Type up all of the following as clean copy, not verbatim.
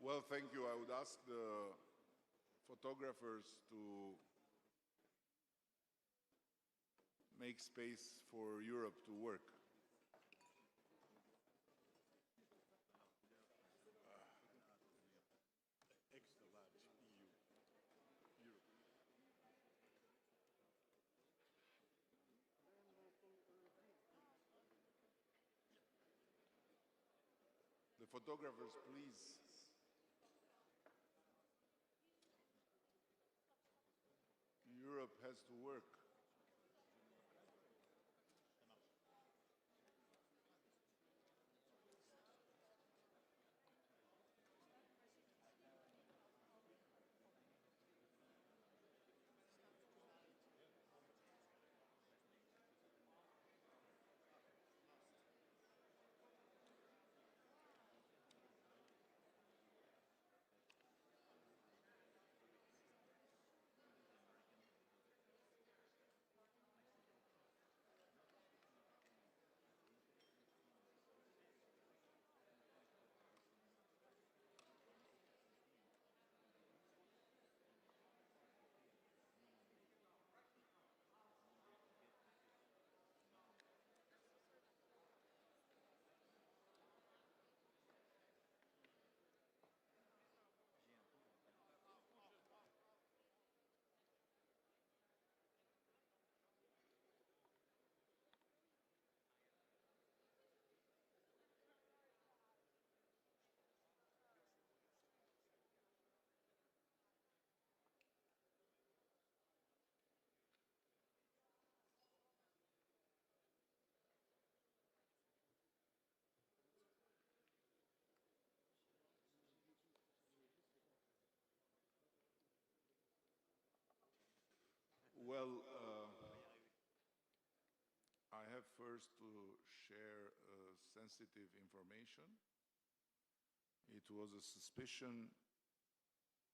Well, thank you. I would ask the photographers to make space for Europe to work. Extra large EU. Europe. The photographers, please. Europe has to work. Well, I have first to share sensitive information. It was a suspicion,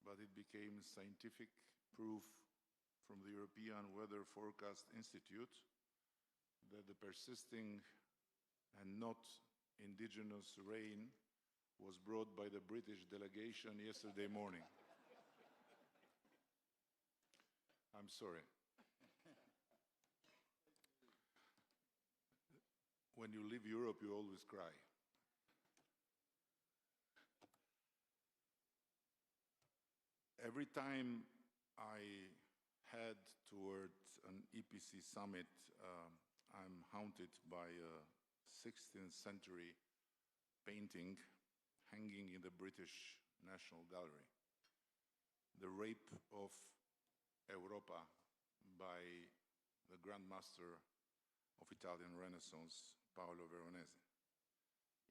but it became scientific proof from the European Weather Forecast Institute that the persisting and not indigenous rain was brought by the British delegation yesterday morning. I'm sorry. When you leave Europe, you always cry. Every time I head towards an EPC summit, I'm haunted by a 16th century painting hanging in the British National Gallery. The Rape of Avropa by the Grandmaster of Italian Renaissance, Paolo Veronese.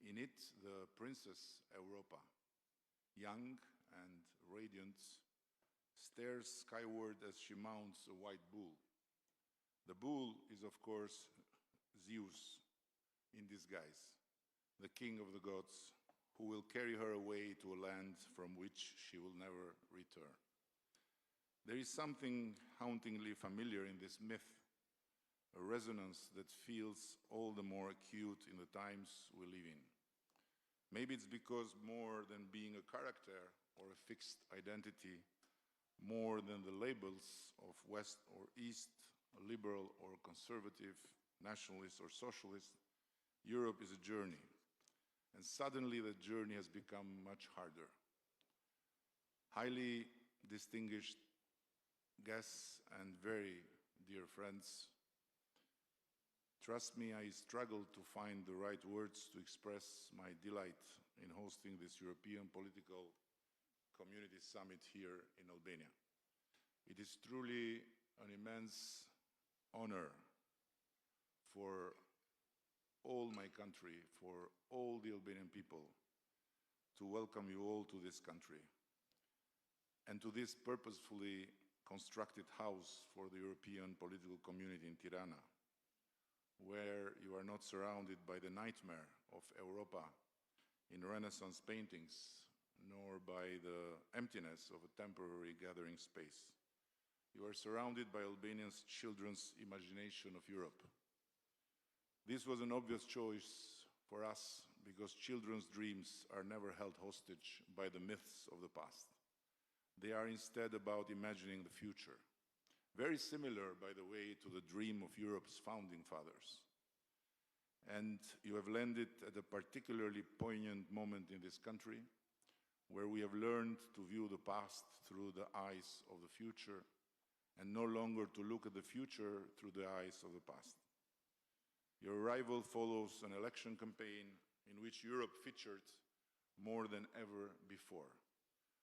In it, the Princess Avropa, young and radiant, stares skyward as she mounts a white bull. The bull is, of course, Zeus in disguise, the king of the gods, who will carry her away to a land from which she will never return. There is something hauntingly familiar in this myth, a resonance that feels all the more acute in the times we live in. Maybe it's because more than being a character or a fixed identity, more than the labels of West or East, liberal or conservative, nationalist or socialist, Europe is a journey. And suddenly that journey has become much harder. Highly distinguished guests and very dear friends, trust me, I struggle to find the right words to express my delight in hosting this European Political Community Summit here in Albania. It is truly an immense honor for all my country, for all the Albanian people, to welcome you all to this country and to this purposefully constructed house for the European political community in Tirana, where you are not surrounded by the nightmare of Avropa in Renaissance paintings, nor by the emptiness of a temporary gathering space. You are surrounded by Albanians' children's imagination of Europe. This was an obvious choice for us because children's dreams are never held hostage by the myths of the past. They are instead about imagining the future. Very similar, by the way, to the dream of Europe's founding fathers. And you have landed at a particularly poignant moment in this country, where we have learned to view the past through the eyes of the future and no longer to look at the future through the eyes of the past. Your arrival follows an election campaign in which Europe featured more than ever before,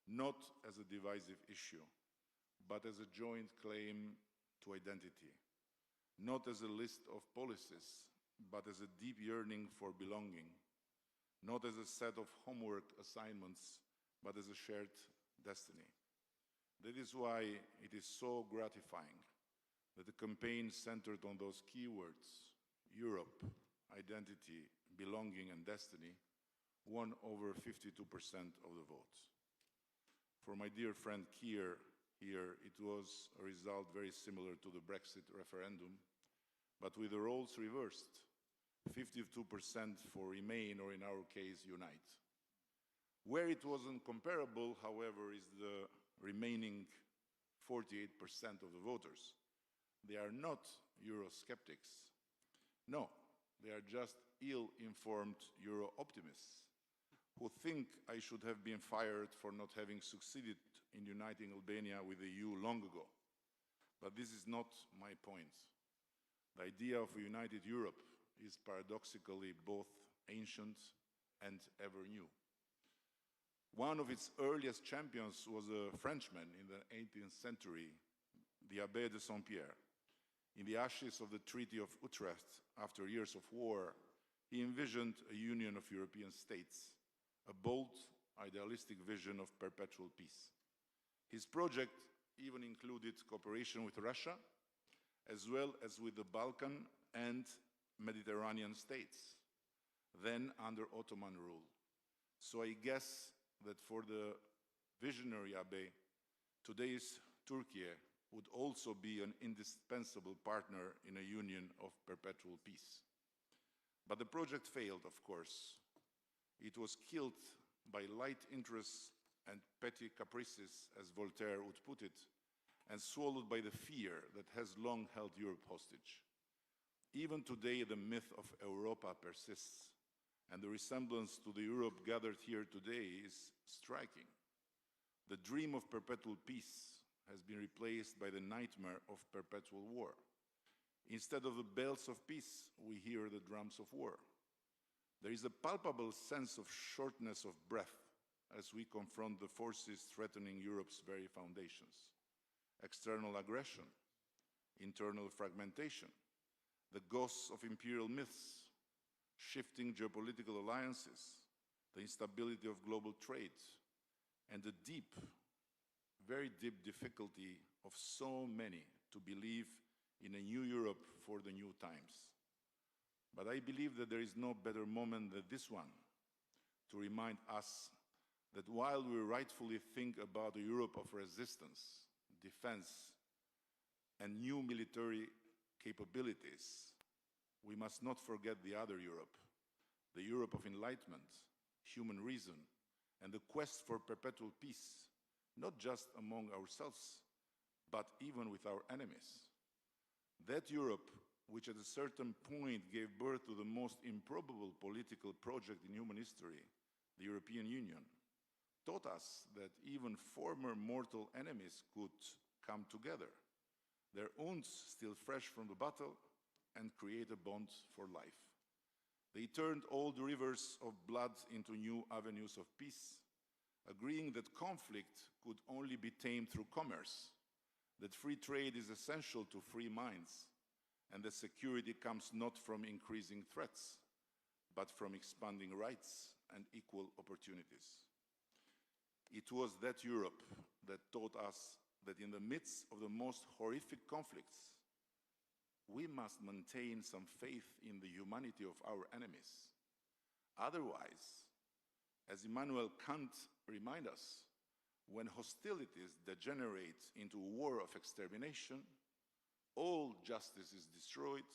not as a divisive issue, but as a joint claim to identity, not as a list of policies, but as a deep yearning for belonging, not as a set of homework assignments, but as a shared destiny. That is why it is so gratifying that the campaign centered on those keywords, Europe, identity, belonging, and destiny, won over 52% of the votes. For my dear friend Keir here, it was a result very similar to the Brexit referendum, but with the roles reversed, 52% for Remain, or in our case, Unite. Where it wasn't comparable, however, is the remaining 48% of the voters. They are not Eurosceptics. No, they are just ill-informed Euro-optimists who think I should have been fired for not having succeeded in uniting Albania with the EU long ago. But this is not my point. The idea of a united Europe is paradoxically both ancient and ever new. One of its earliest champions was a Frenchman in the 18th century, the Abbé de Saint-Pierre. In the ashes of the Treaty of Utrecht, after years of war, he envisioned a union of European states, a bold, idealistic vision of perpetual peace. His project even included cooperation with Russia as well as with the Balkan and Mediterranean states, then under Ottoman rule. So I guess that for the visionary Abe, today's Turkey would also be an indispensable partner in a union of perpetual peace. But the project failed, of course. It was killed by light interests and petty caprices, as Voltaire would put it, and swallowed by the fear that has long held Europe hostage. Even today, the myth of Avropa persists, and the resemblance to the Europe gathered here today is striking. The dream of perpetual peace has been replaced by the nightmare of perpetual war. Instead of the bells of peace, we hear the drums of war. There is a palpable sense of shortness of breath as we confront the forces threatening Europe's very foundations. External aggression, internal fragmentation, the ghosts of imperial myths, shifting geopolitical alliances, the instability of global trade, and the deep, very deep difficulty of so many to believe in a new Europe for the new times. But I believe that there is no better moment than this one to remind us that while we rightfully think about a Europe of resistance, defense, and new military capabilities, we must not forget the other Europe, the Europe of enlightenment, human reason, and the quest for perpetual peace, not just among ourselves, but even with our enemies. That Europe, which at a certain point gave birth to the most improbable political project in human history, the European Union, taught us that even former mortal enemies could come together, their wounds still fresh from the battle, and create a bond for life. They turned old rivers of blood into new avenues of peace, agreeing that conflict could only be tamed through commerce, that free trade is essential to free minds, and that security comes not from increasing threats, but from expanding rights and equal opportunities. It was that Europe that taught us that in the midst of the most horrific conflicts, we must maintain some faith in the humanity of our enemies. Otherwise, as Immanuel Kant reminds us, when hostilities degenerate into a war of extermination, all justice is destroyed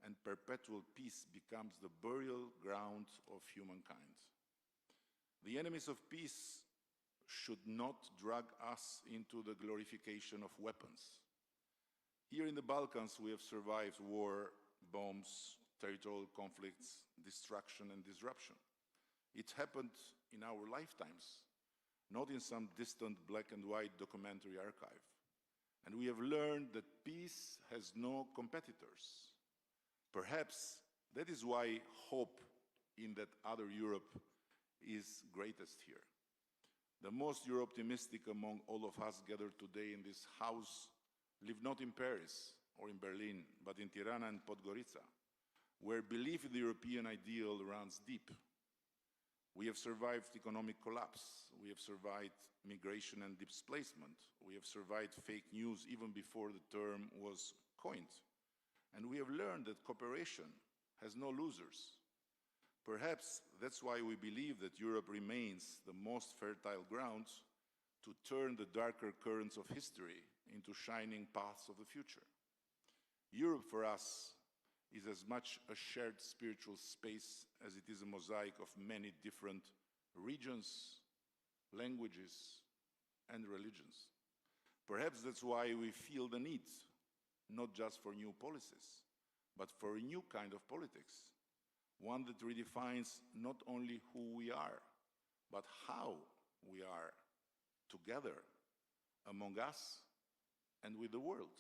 and perpetual peace becomes the burial ground of humankind. The enemies of peace should not drag us into the glorification of weapons. Here in the Balkans, we have survived war, bombs, territorial conflicts, destruction and disruption. It happened in our lifetimes, not in some distant black and white documentary archive. And we have learned that peace has no competitors. Perhaps that is why hope in that other Europe is greatest here. The most Euro-optimistic among all of us gathered today in this house live not in Paris or in Berlin, but in Tirana and Podgorica, where belief in the European ideal runs deep. We have survived economic collapse. We have survived migration and displacement. We have survived fake news even before the term was coined. And we have learned that cooperation has no losers. Perhaps that's why we believe that Europe remains the most fertile ground to turn the darker currents of history into shining paths of the future. Europe for us is as much a shared spiritual space as it is a mosaic of many different regions, languages, and religions. Perhaps that's why we feel the need, not just for new policies, but for a new kind of politics, one that redefines not only who we are, but how we are together among us and with the world.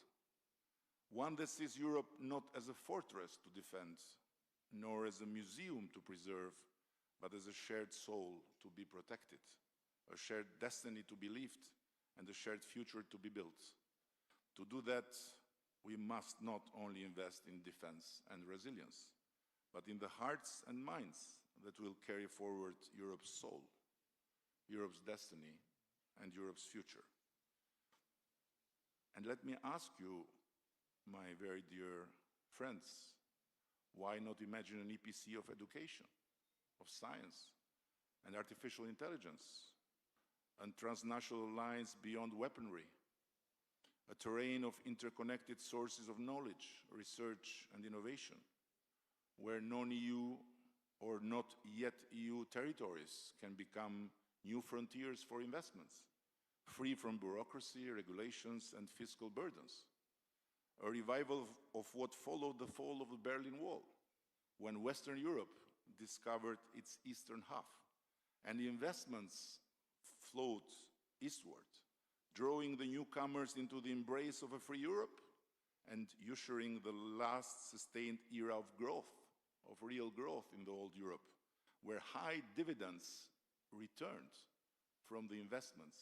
One that sees Europe not as a fortress to defend, nor as a museum to preserve, but as a shared soul to be protected, a shared destiny to be lived, and a shared future to be built. To do that, we must not only invest in defense and resilience, but in the hearts and minds that will carry forward Europe's soul, Europe's destiny, and Europe's future. And let me ask you, my very dear friends, why not imagine an EPC of education, of science, and artificial intelligence, and transnational lines beyond weaponry, a terrain of interconnected sources of knowledge, research, and innovation, where non-EU or not yet EU territories can become new frontiers for investments, free from bureaucracy, regulations, and fiscal burdens. A revival of what followed the fall of the Berlin Wall, when Western Europe discovered its eastern half, and the investments flowed eastward, drawing the newcomers into the embrace of a free Europe and ushering the last sustained era of growth, of real growth in the old Europe, where high dividends returned from the investments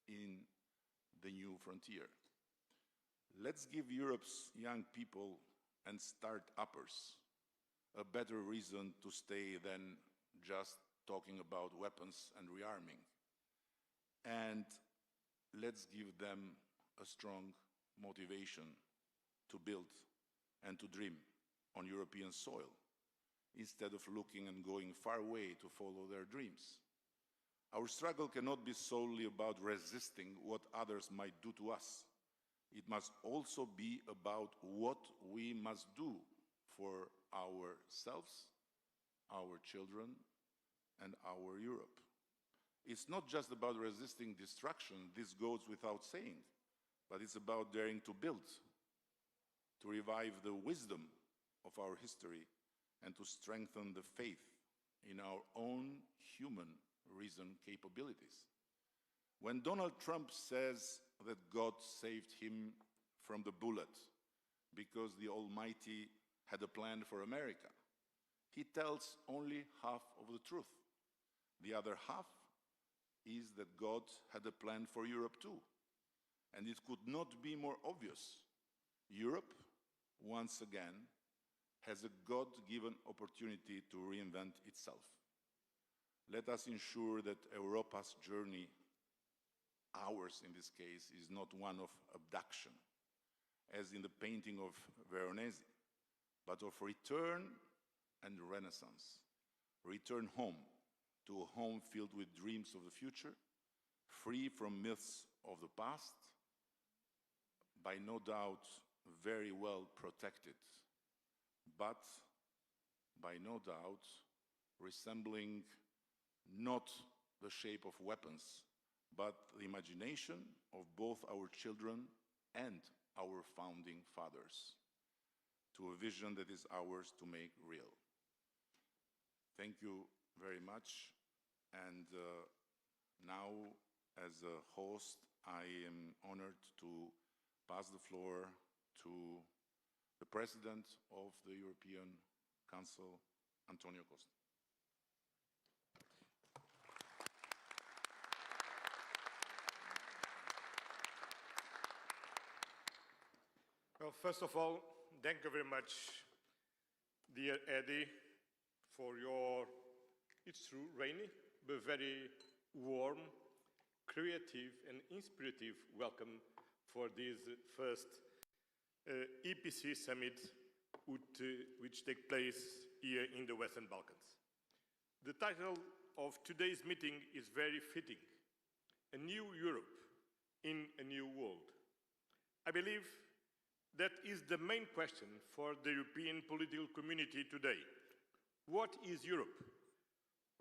in the new frontier. Let's give Europe's young people and start-uppers a better reason to stay than just talking about weapons and rearming. And let's give them a strong motivation to build and to dream on European soil, instead of looking and going far away to follow their dreams. Our struggle cannot be solely about resisting what others might do to us. It must also be about what we must do for ourselves, our children, and our Europe. It's not just about resisting destruction, this goes without saying, but it's about daring to build, to revive the wisdom of our history, and to strengthen the faith in our own human reason capabilities. When Donald Trump says that God saved him from the bullet because the Almighty had a plan for America, he tells only half of the truth. The other half is that God had a plan for Europe too. And it could not be more obvious. Europe, once again, has a God-given opportunity to reinvent itself. Let us ensure that Europa's journey, ours in this case, is not one of abduction, as in the painting of Veronese, but of return and renaissance. Return home, to a home filled with dreams of the future, free from myths of the past, by no doubt very well protected, but by no doubt resembling not the shape of weapons, but the imagination of both our children and our founding fathers, to a vision that is ours to make real. Thank you very much. And now, as a host, I am honored to pass the floor to the President of the European Council, Antonio Costa. Well, first of all, thank you very much, dear Eddie, for your, it's true, rainy, but very warm, creative, and inspirative welcome for this first EPC summit which takes place here in the Western Balkans. The title of today's meeting is very fitting: A New Europe in a New World. I believe that is the main question for the European political community today. What is Europe's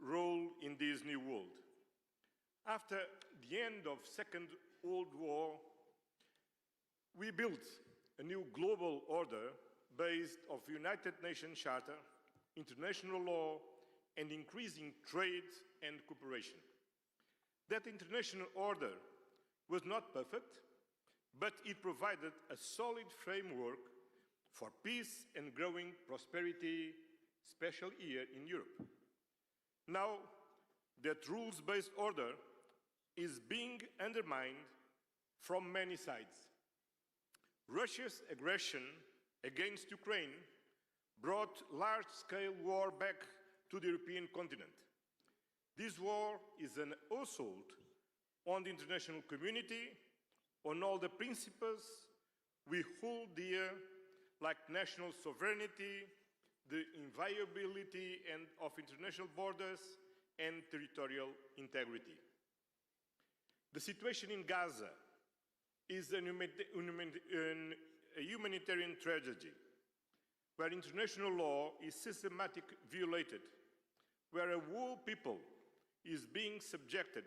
role in this new world? After the end of the Second World War, we built a new global order based on the United Nations Charter, international law, and increasing trade and cooperation. That international order was not perfect, but it provided a solid framework for peace and growing prosperity, especially here in Europe. Now, that rules-based order is being undermined from many sides. Russia's aggression against Ukraine brought large-scale war back to the European continent. This war is an assault on the international community, on all the principles we hold dear like national sovereignty, the inviolability of international borders, and territorial integrity. The situation in Gaza is a humanitarian tragedy, where international law is systematically violated, where a whole people is being subjected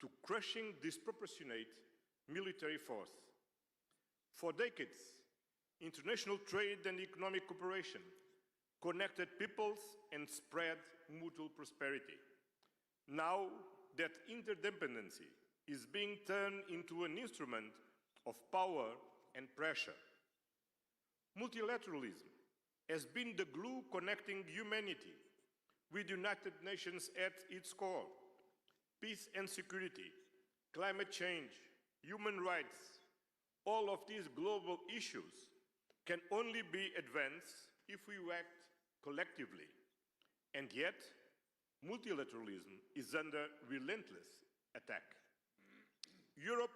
to crushing, disproportionate military force. For decades, international trade and economic cooperation connected peoples and spread mutual prosperity. Now that interdependency is being turned into an instrument of power and pressure. Multilateralism has been the glue connecting humanity with the United Nations at its core. Peace and security, climate change, human rights, all of these global issues can only be advanced if we act collectively. And yet, multilateralism is under relentless attack. Europe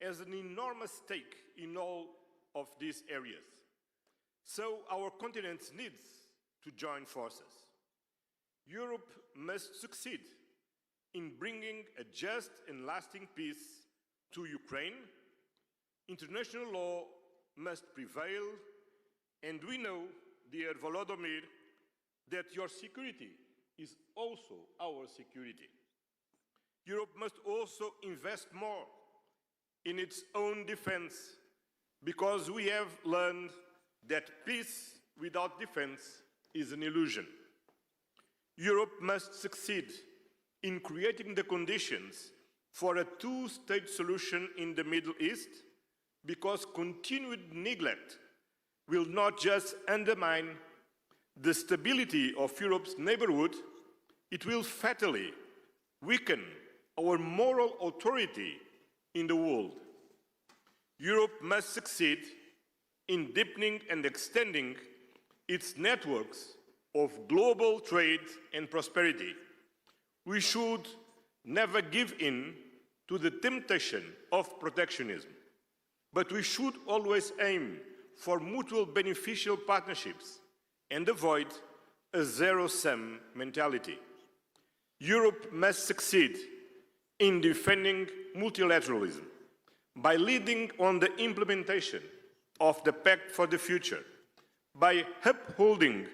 has an enormous stake in all of these areas. So our continent needs to join forces. Europe must succeed in bringing a just and lasting peace to Ukraine. International law must prevail, and we know, dear Volodymyr, that your security is also our security. Europe must also invest more in its own defense, because we have learned that peace without defense is an illusion. Europe must succeed in creating the conditions for a two-state solution in the Middle East, because continued neglect will not just undermine the stability of Europe's neighborhood, it will fatally weaken our moral authority in the world. Europe must succeed in deepening and extending its networks of global trade and prosperity. We should never give in to the temptation of protectionism, but we should always aim for mutual beneficial partnerships and avoid a zero-sum mentality. Europe must succeed in defending multilateralism by leading on the implementation of the Pact for the Future, by upholding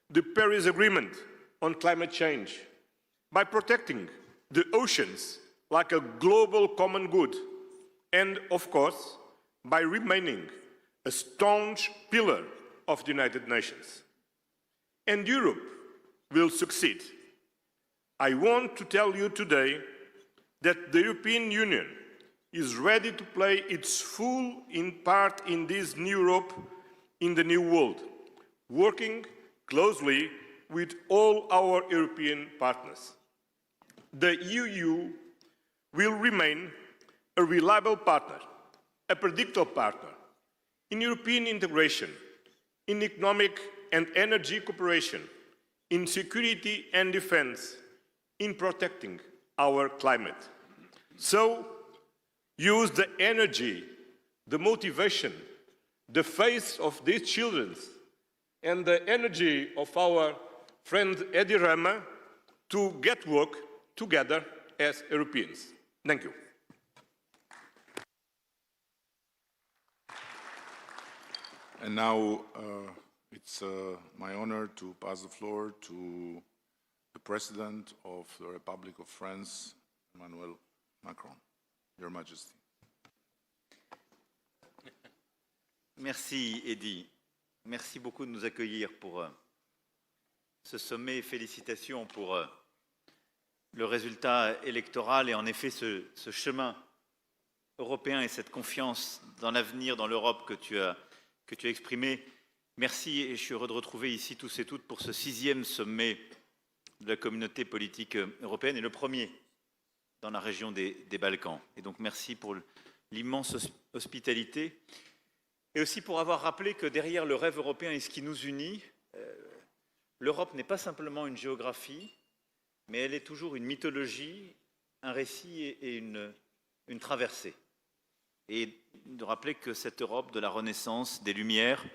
the Paris Agreement on climate change, by protecting the oceans like a global common good, and, of course, by remaining a staunch pillar of the United Nations. And Europe will succeed. I want to tell you today that the European Union is ready to play its full part in this new Europe, in the new world, working closely with all our European partners. The EU will remain a reliable partner, a predictable partner in European integration, in economic and energy cooperation, in security and defense, in protecting our climate. So, use the energy, the motivation, the faith of these children, and the energy of our friend Edi Rama to get work together as Europeans. Thank you. And now it's my honor to pass the floor to the President of the Republic of France, Emmanuel Macron. Your Majesty. Merci, Eddy. Merci beaucoup de nous accueillir pour ce sommet et félicitations pour le résultat électoral et en effet ce chemin européen et cette confiance dans l'avenir, dans l'Europe que tu as exprimé. Merci et je suis heureux de retrouver ici tous et toutes pour ce 6e sommet de la communauté politique européenne et le premier dans la région des Balkans. Et donc merci pour l'immense hospitalité et aussi pour avoir rappelé que derrière le rêve européen et ce qui nous unit, l'Europe n'est pas simplement une géographie, mais elle est toujours une mythologie, un récit et une traversée. et de rappeler que cette Europe de la Renaissance, des Lumières,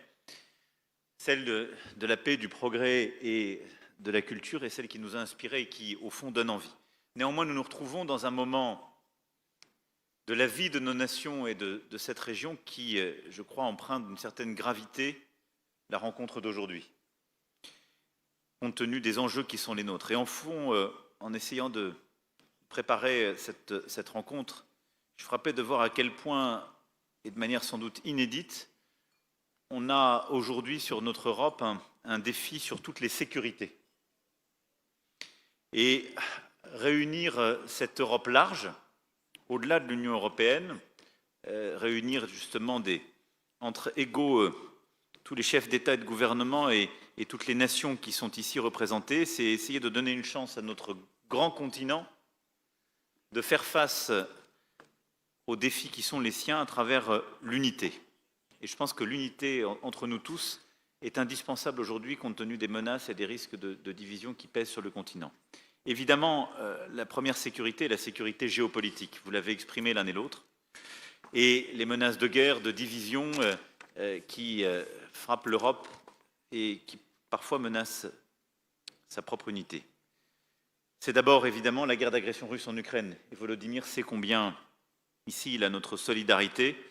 celle de la paix, du progrès et de la culture est celle qui nous a inspirés et qui, au fond, donne envie. Néanmoins, nous nous retrouvons dans un moment de la vie de nos nations et de cette région qui, je crois, emprunte d'une certaine gravité la rencontre d'aujourd'hui, compte tenu des enjeux qui sont les nôtres. Et en fond, en essayant de préparer cette rencontre, je frappais de voir à quel point, et de manière sans doute inédite, on a aujourd'hui sur notre Europe un défi sur toutes les sécurités. Et réunir cette Europe large, au-delà de l'Union européenne, réunir justement entre égaux tous les chefs d'État et de gouvernement et toutes les nations qui sont ici représentées, c'est essayer de donner une chance à notre grand continent de faire face aux défis qui sont les siens à travers l'unité. Et je pense que l'unité entre nous tous est indispensable aujourd'hui compte tenu des menaces et des risques de division qui pèsent sur le continent. Évidemment, la première sécurité est la sécurité géopolitique. Vous l'avez exprimé l'un et l'autre. Et les menaces de guerre, de division qui frappent l'Europe et qui parfois menacent sa propre unité. C'est d'abord évidemment la guerre d'agression russe en Ukraine. Et Volodymyr sait combien ici il a notre solidarité.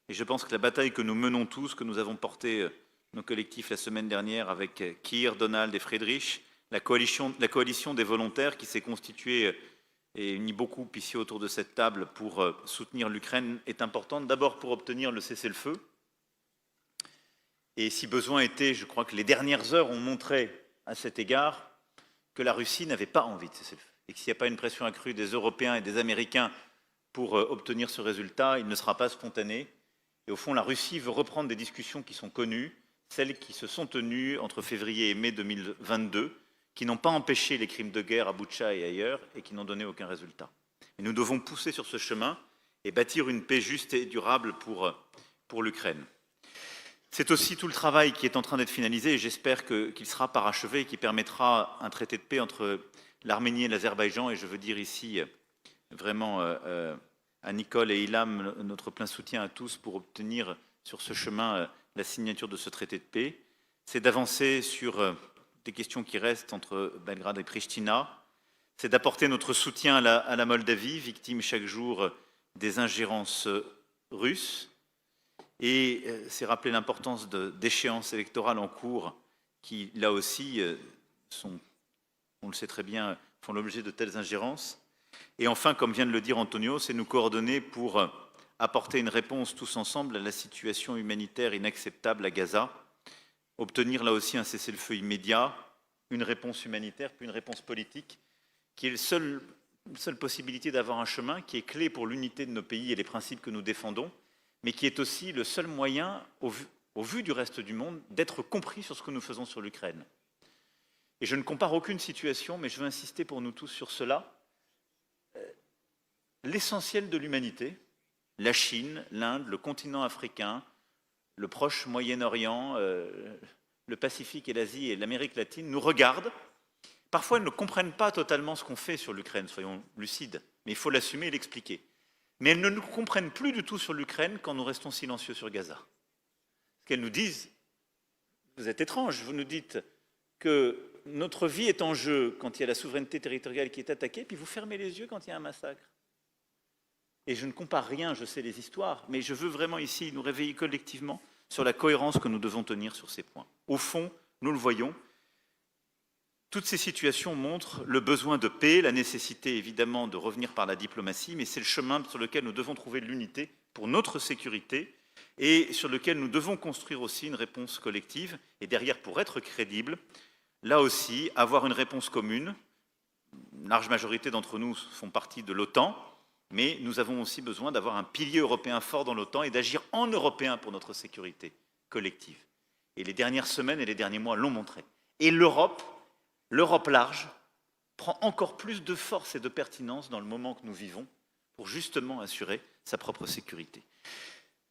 Et je pense que la bataille que nous menons tous, que nous avons portée nos collectifs la semaine dernière avec Keir, Donald et Friedrich, la coalition des volontaires qui s'est constituée et unie beaucoup ici autour de cette table pour soutenir l'Ukraine est importante, d'abord pour obtenir le cessez-le-feu. Et si besoin était, je crois que les dernières heures ont montré à cet égard que la Russie n'avait pas envie de cessez-le-feu. Et que s'il n'y a pas une pression accrue des Européens et des Américains pour obtenir ce résultat, il ne sera pas spontané. Et au fond, la Russie veut reprendre des discussions qui sont connues, celles qui se sont tenues entre février et mai 2022, qui n'ont pas empêché les crimes de guerre à Boutcha et ailleurs, et qui n'ont donné aucun résultat. Et nous devons pousser sur ce chemin et bâtir une paix juste et durable pour l'Ukraine. C'est aussi tout le travail qui est en train d'être finalisé, et j'espère qu'il sera parachevé et qui permettra un traité de paix entre l'Arménie et l'Azerbaïdjan, et je veux dire ici vraiment à Nicole et Ilham notre plein soutien à tous pour obtenir sur ce chemin la signature de ce traité de paix. C'est d'avancer sur des questions qui restent entre Belgrade et Pristina. C'est d'apporter notre soutien à la Moldavie, victime chaque jour des ingérences russes. Et c'est rappeler l'importance d'échéances électorales en cours qui, là aussi, on le sait très bien, font l'objet de telles ingérences. Et enfin, comme vient de le dire Antonio, c'est nous coordonner pour apporter une réponse tous ensemble à la situation humanitaire inacceptable à Gaza, obtenir là aussi un cessez-le-feu immédiat, une réponse humanitaire, puis une réponse politique, qui est une seule possibilité d'avoir un chemin qui est clé pour l'unité de nos pays et les principes que nous défendons, mais qui est aussi le seul moyen, au vu du reste du monde, d'être compris sur ce que nous faisons sur l'Ukraine. Et je ne compare aucune situation, mais je veux insister pour nous tous sur cela. L'essentiel de l'humanité, la Chine, l'Inde, le continent africain, le proche Moyen-Orient, le Pacifique et l'Asie et l'Amérique latine nous regardent. Parfois, ils ne comprennent pas totalement ce qu'on fait sur l'Ukraine, soyons lucides, mais il faut l'assumer et l'expliquer. Mais elles ne nous comprennent plus du tout sur l'Ukraine quand nous restons silencieux sur Gaza. Parce qu'elles nous disent, vous êtes étranges, vous nous dites que notre vie est en jeu quand il y a la souveraineté territoriale qui est attaquée, puis vous fermez les yeux quand il y a un massacre. Et je ne compare rien, je sais les histoires, mais je veux vraiment ici nous réveiller collectivement sur la cohérence que nous devons tenir sur ces points. Au fond, nous le voyons, toutes ces situations montrent le besoin de paix, la nécessité évidemment de revenir par la diplomatie, mais c'est le chemin sur lequel nous devons trouver de l'unité pour notre sécurité et sur lequel nous devons construire aussi une réponse collective. Et derrière, pour être crédible, là aussi, avoir une réponse commune. Une large majorité d'entre nous font partie de l'OTAN, mais nous avons aussi besoin d'avoir un pilier européen fort dans l'OTAN et d'agir en européen pour notre sécurité collective. Et les dernières semaines et les derniers mois l'ont montré. Et l'Europe large prend encore plus de force et de pertinence dans le moment que nous vivons pour justement assurer sa propre sécurité.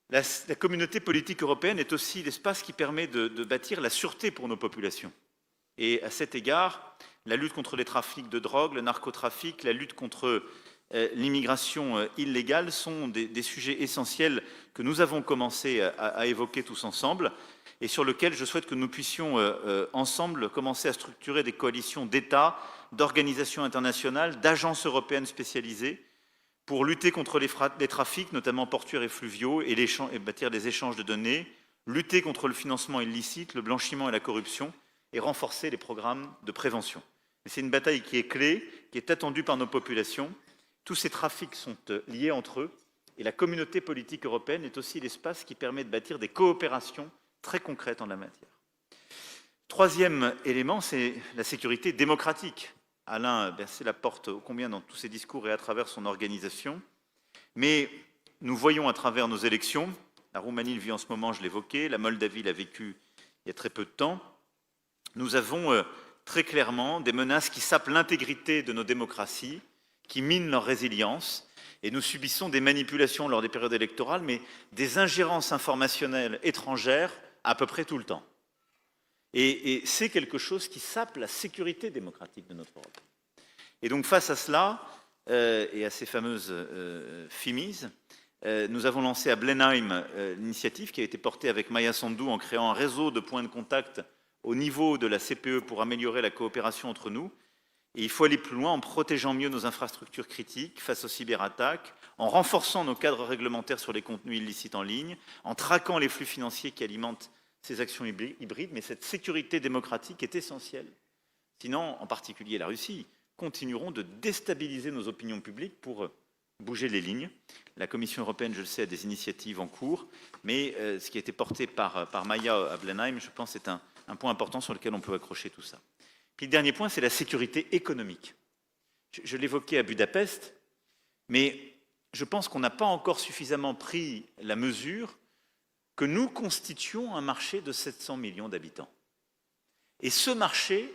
La communauté politique européenne est aussi l'espace qui permet de bâtir la sûreté pour nos populations. Et à cet égard, la lutte contre les trafics de drogue, le narcotrafic, la lutte contre l'immigration illégale sont des sujets essentiels que nous avons commencé à évoquer tous ensemble et sur lesquels je souhaite que nous puissions ensemble commencer à structurer des coalitions d'États, d'organisations internationales, d'agences européennes spécialisées pour lutter contre les trafics, notamment portuaires et fluviaux, et bâtir des échanges de données, lutter contre le financement illicite, le blanchiment et la corruption, et renforcer les programmes de prévention. C'est une bataille qui est clé, qui est attendue par nos populations. Tous ces trafics sont liés entre eux, et la communauté politique européenne est aussi l'espace qui permet de bâtir des coopérations très concrètes en la matière. Troisième élément, c'est la sécurité démocratique. Alain Berset la porte ô combien dans tous ses discours et à travers son organisation. Mais nous voyons à travers nos élections, la Roumanie le vit en ce moment, je l'évoquais, la Moldavie l'a vécu il y a très peu de temps, nous avons très clairement des menaces qui sapent l'intégrité de nos démocraties, qui minent leur résilience, et nous subissons des manipulations lors des périodes électorales, mais des ingérences informationnelles étrangères à peu près tout le temps. Et c'est quelque chose qui sape la sécurité démocratique de notre Europe. Et donc face à cela, et à ces fameuses FIMIS, nous avons lancé à Blenheim l'initiative qui a été portée avec Maya Sandu en créant un réseau de points de contact au niveau de la CPE pour améliorer la coopération entre nous. Et il faut aller plus loin en protégeant mieux nos infrastructures critiques face aux cyberattaques, en renforçant nos cadres réglementaires sur les contenus illicites en ligne, en traquant les flux financiers qui alimentent ces actions hybrides, mais cette sécurité démocratique est essentielle. Sinon, en particulier la Russie, continueront de déstabiliser nos opinions publiques pour bouger les lignes. La Commission européenne, je le sais, a des initiatives en cours, mais ce qui a été porté par Maya à Blenheim, je pense, est un point important sur lequel on peut accrocher tout ça. Puis le dernier point, c'est la sécurité économique. Je l'évoquais à Budapest, mais je pense qu'on n'a pas encore suffisamment pris la mesure que nous constituons un marché de 700 millions d'habitants. Et ce marché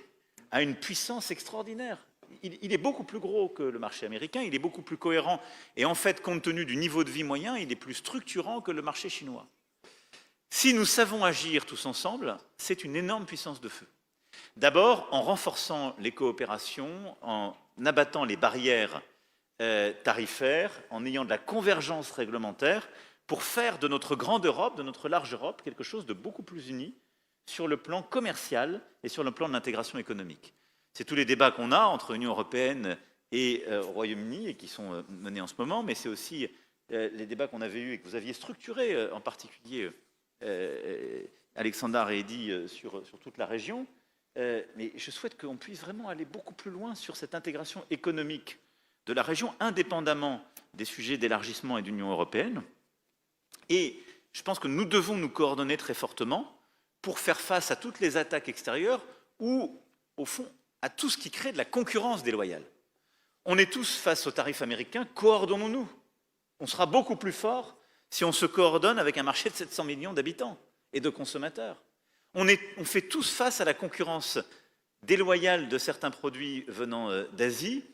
a une puissance extraordinaire. Il est beaucoup plus gros que le marché américain, il est beaucoup plus cohérent. Et en fait, compte tenu du niveau de vie moyen, il est plus structurant que le marché chinois. Si nous savons agir tous ensemble, c'est une énorme puissance de feu. D'abord, en renforçant les coopérations, en abattant les barrières tarifaires, en ayant de la convergence réglementaire, pour faire de notre grande Europe, de notre large Europe, quelque chose de beaucoup plus uni sur le plan commercial et sur le plan de l'intégration économique. C'est tous les débats qu'on a entre l'Union européenne et Royaume-Uni et qui sont menés en ce moment, mais c'est aussi les débats qu'on avait eus et que vous aviez structurés, en particulier Alexandre et Eddy sur toute la région. Mais je souhaite qu'on puisse vraiment aller beaucoup plus loin sur cette intégration économique de la région, indépendamment des sujets d'élargissement et d'Union européenne. Et je pense que nous devons nous coordonner très fortement pour faire face à toutes les attaques extérieures ou, au fond, à tout ce qui crée de la concurrence déloyale. On est tous face aux tarifs américains, coordonnons-nous. On sera beaucoup plus fort si on se coordonne avec un marché de 700 millions d'habitants et de consommateurs. On fait tous face à la concurrence déloyale de certains produits venant d'Asie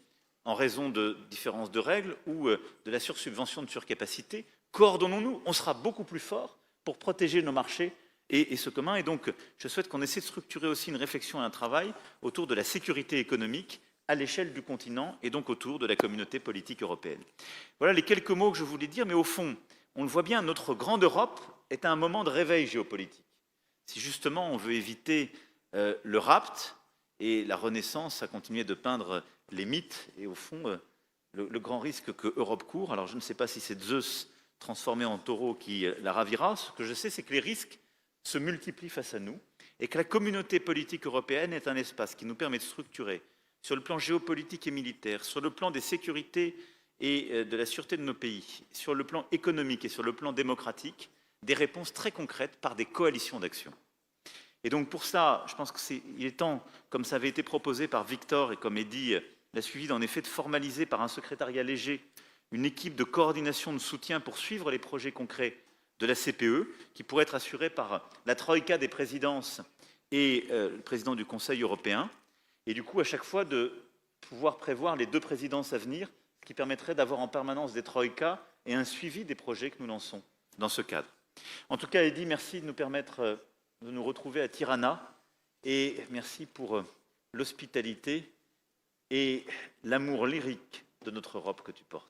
en raison de différences de règles ou de la sursubvention de surcapacité. Coordonnons-nous, on sera beaucoup plus fort pour protéger nos marchés et ce commun. Et donc, je souhaite qu'on essaie de structurer aussi une réflexion et un travail autour de la sécurité économique à l'échelle du continent et donc autour de la communauté politique européenne. Voilà les quelques mots que je voulais dire, mais au fond, on le voit bien, notre grande Europe est à un moment de réveil géopolitique. Si justement on veut éviter le rapt et la Renaissance a continué de peindre les mythes et au fond le grand risque que Europe court, alors je ne sais pas si c'est Zeus transformé en taureau qui la ravira, ce que je sais c'est que les risques se multiplient face à nous et que la communauté politique européenne est un espace qui nous permet de structurer sur le plan géopolitique et militaire, sur le plan des sécurités et de la sûreté de nos pays, sur le plan économique et sur le plan démocratique, des réponses très concrètes par des coalitions d'action. Et donc pour ça, je pense qu'il est temps, comme ça avait été proposé par Victor et comme Eddy l'a suivi, en effet de formaliser par un secrétariat léger une équipe de coordination de soutien pour suivre les projets concrets de la CPE, qui pourrait être assurée par la troïka des présidences et le président du Conseil européen, et du coup à chaque fois de pouvoir prévoir les 2 présidences à venir, ce qui permettrait d'avoir en permanence des troïkas et un suivi des projets que nous lançons dans ce cadre. En tout cas, Eddy, merci de nous permettre de nous retrouver à Tirana et merci pour l'hospitalité et l'amour lyrique de notre Europe que tu portes.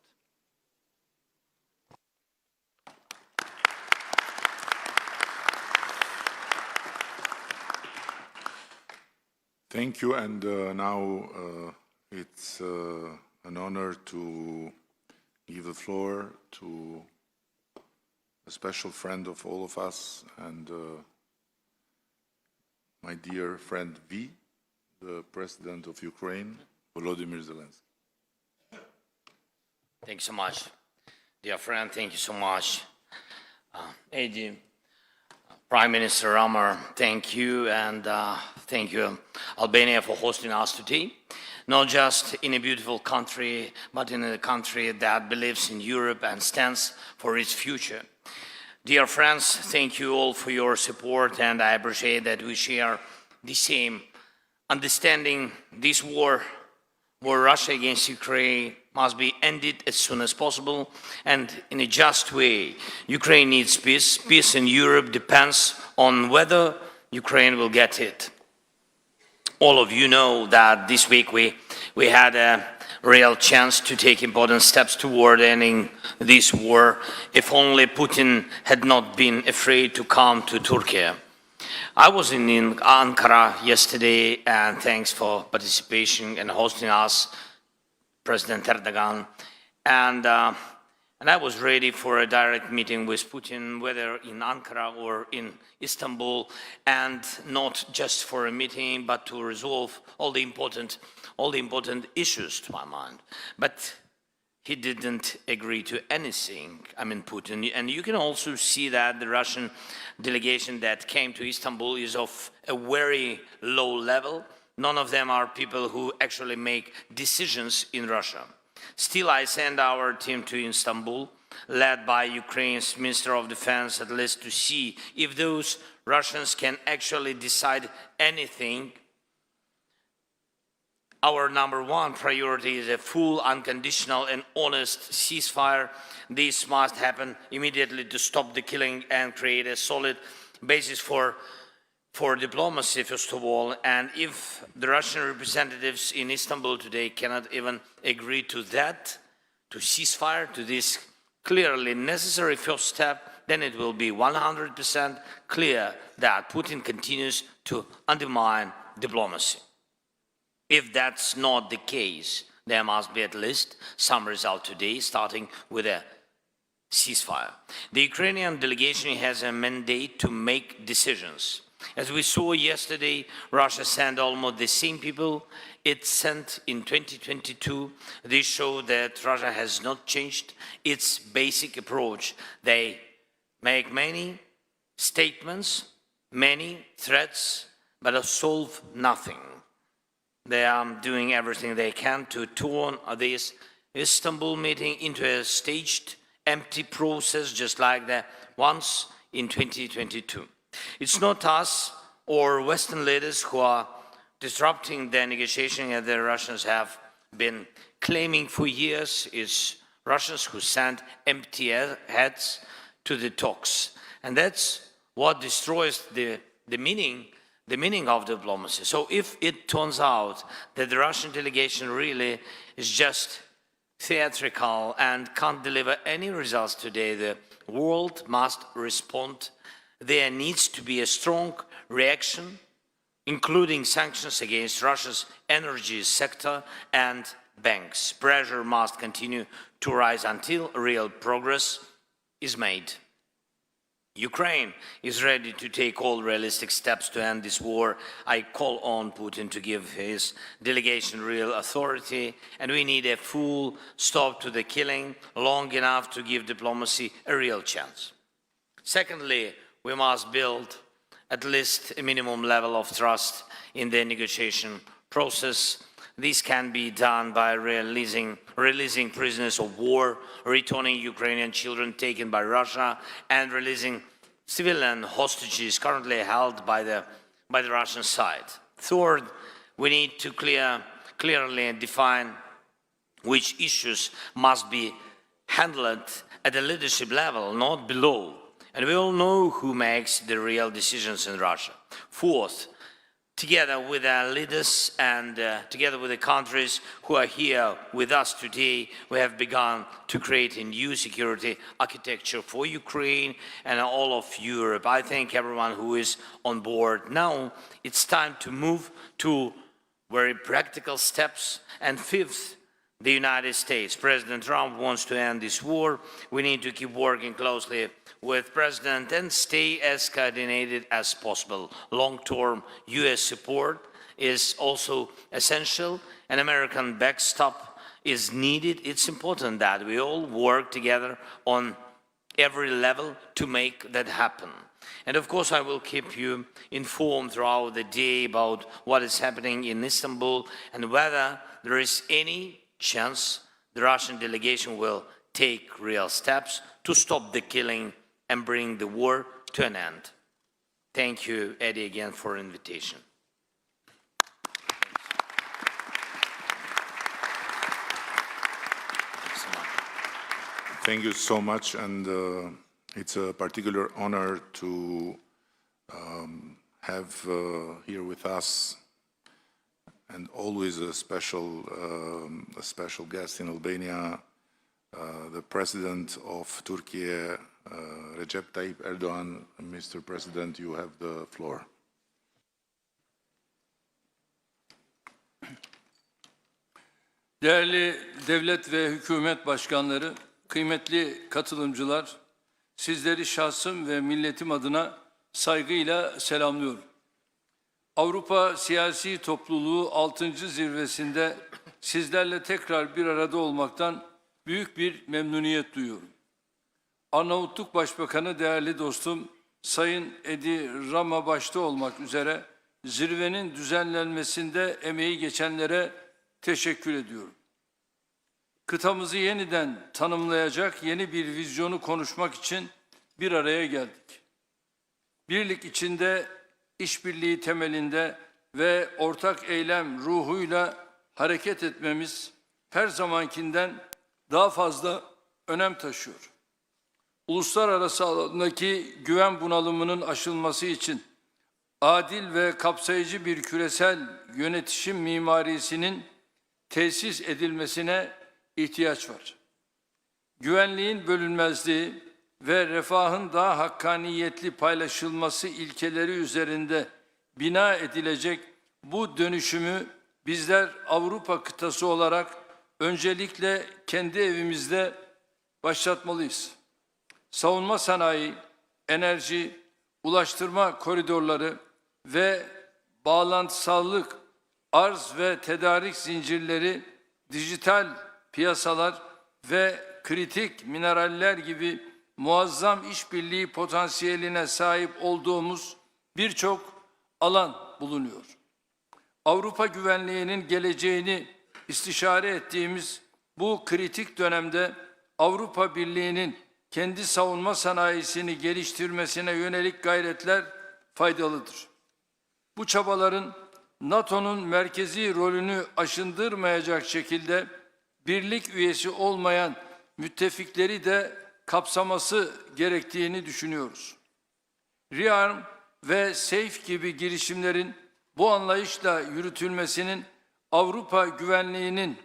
Thank you, and now it's an honor to give the floor to a special friend of all of us and my dear friend V, the President of Ukraine, Volodymyr Zelensky. Thank you so much. Dear friend, thank you so much. Eddie, Prime Minister Ramar, thank you, and thank you, Albania, for hosting us today. Not just in a beautiful country, but in a country that believes in Europe and stands for its future. Dear friends, thank you all for your support, and I appreciate that we share the same understanding. This war Russia against Ukraine must be ended as soon as possible and in a just way. Ukraine needs peace. Peace in Europe depends on whether Ukraine will get it. All of you know that this week we had a real chance to take important steps toward ending this war, if only Putin had not been afraid to come to Turkey. I was in Ankara yesterday, and thanks for participation and hosting us, President Erdogan. And I was ready for a direct meeting with Putin, whether in Ankara or in Istanbul, and not just for a meeting, but to resolve all the important issues to my mind. But he didn't agree to anything, Putin. And you can also see that the Russian delegation that came to Istanbul is of a very low level. None of them are people who actually make decisions in Russia. Still, I send our team to Istanbul, led by Ukraine's Minister of Defense, at least to see if those Russians can actually decide anything. Our number one priority is a full, unconditional and honest ceasefire. This must happen immediately to stop the killing and create a solid basis for diplomacy, first of all. And if the Russian representatives in Istanbul today cannot even agree to that, to ceasefire, to this clearly necessary first step, then it will be 100% clear that Putin continues to undermine diplomacy. If that's not the case, there must be at least some result today, starting with a ceasefire. The Ukrainian delegation has a mandate to make decisions. As we saw yesterday, Russia sent almost the same people it sent in 2022. This shows that Russia has not changed its basic approach. They make many statements, many threats, but solve nothing. They are doing everything they can to turn this Istanbul meeting into a staged, empty process, just like the ones in 2022. It's not us or Western leaders who are disrupting the negotiation, as the Russians have been claiming for years. It's Russians who send empty heads to the talks. And that's what destroys the meaning of diplomacy. So if it turns out that the Russian delegation really is just theatrical and can't deliver any results today, the world must respond. There needs to be a strong reaction, including sanctions against Russia's energy sector and banks. Pressure must continue to rise until real progress is made. Ukraine is ready to take all realistic steps to end this war. I call on Putin to give his delegation real authority, and we need a full stop to the killing, long enough to give diplomacy a real chance. Secondly, we must build at least a minimum level of trust in the negotiation process. This can be done by releasing prisoners of war, returning Ukrainian children taken by Russia, and releasing civilian hostages currently held by the Russian side. Third, we need to clearly define which issues must be handled at the leadership level, not below. And we all know who makes the real decisions in Russia. Fourth, together with our leaders and together with the countries who are here with us today, we have begun to create a new security architecture for Ukraine and all of Europe. I thank everyone who is on board. Now it's time to move to very practical steps. And fifth, the United States. President Trump wants to end this war. We need to keep working closely with President and stay as coordinated as possible. Long-term US support is also essential. An American backstop is needed. It's important that we all work together on every level to make that happen. And of course, I will keep you informed throughout the day about what is happening in Istanbul and whether there is any chance the Russian delegation will take real steps to stop the killing and bring the war to an end. Thank you, Eddie, again for the invitation. Thank you so much, and it's a particular honor to have here with us, and always a special guest in Albania, the President of Turkey, Recep Tayyip Erdoğan. Mr. President, you have the floor. Değerli devlet ve hükümet başkanları, kıymetli katılımcılar, sizleri şahsım ve milletim adına saygıyla selamlıyorum. Avropa Siyasi Topluluğu 6. zirvesinde sizlerle tekrar bir arada olmaktan büyük bir memnuniyet duyuyorum. Arnavutluk Başbakanı değerli dostum Sayın Edi Rama başta olmak üzere zirvenin düzenlenmesinde emeği geçenlere teşekkür ediyorum. Kıtamızı yeniden tanımlayacak yeni bir vizyonu konuşmak için bir araya geldik. Birlik içinde, işbirliği temelinde ve ortak eylem ruhuyla hareket etmemiz her zamankinden daha fazla önem taşıyor. Uluslararası alandaki güven bunalımının aşılması için adil ve kapsayıcı bir küresel yönetişim mimarisinin tesis edilmesine ihtiyaç var. Güvenliğin bölünmezliği ve refahın daha hakkaniyetli paylaşılması ilkeleri üzerinde bina edilecek bu dönüşümü bizler Avrupa kıtası olarak öncelikle kendi evimizde başlatmalıyız. Savunma sanayi, enerji, ulaştırma koridorları ve bağlantısallık, arz ve tedarik zincirleri, dijital piyasalar ve kritik mineraller gibi muazzam işbirliği potansiyeline sahip olduğumuz birçok alan bulunuyor. Avrupa güvenliğinin geleceğini istişare ettiğimiz bu kritik dönemde Avrupa Birliği'nin kendi savunma sanayisini geliştirmesine yönelik gayretler faydalıdır. Bu çabaların NATO'nun merkezi rolünü aşındırmayacak şekilde birlik üyesi olmayan müttefikleri de kapsaması gerektiğini düşünüyoruz. REARM ve SAFE gibi girişimlerin bu anlayışla yürütülmesinin Avrupa güvenliğinin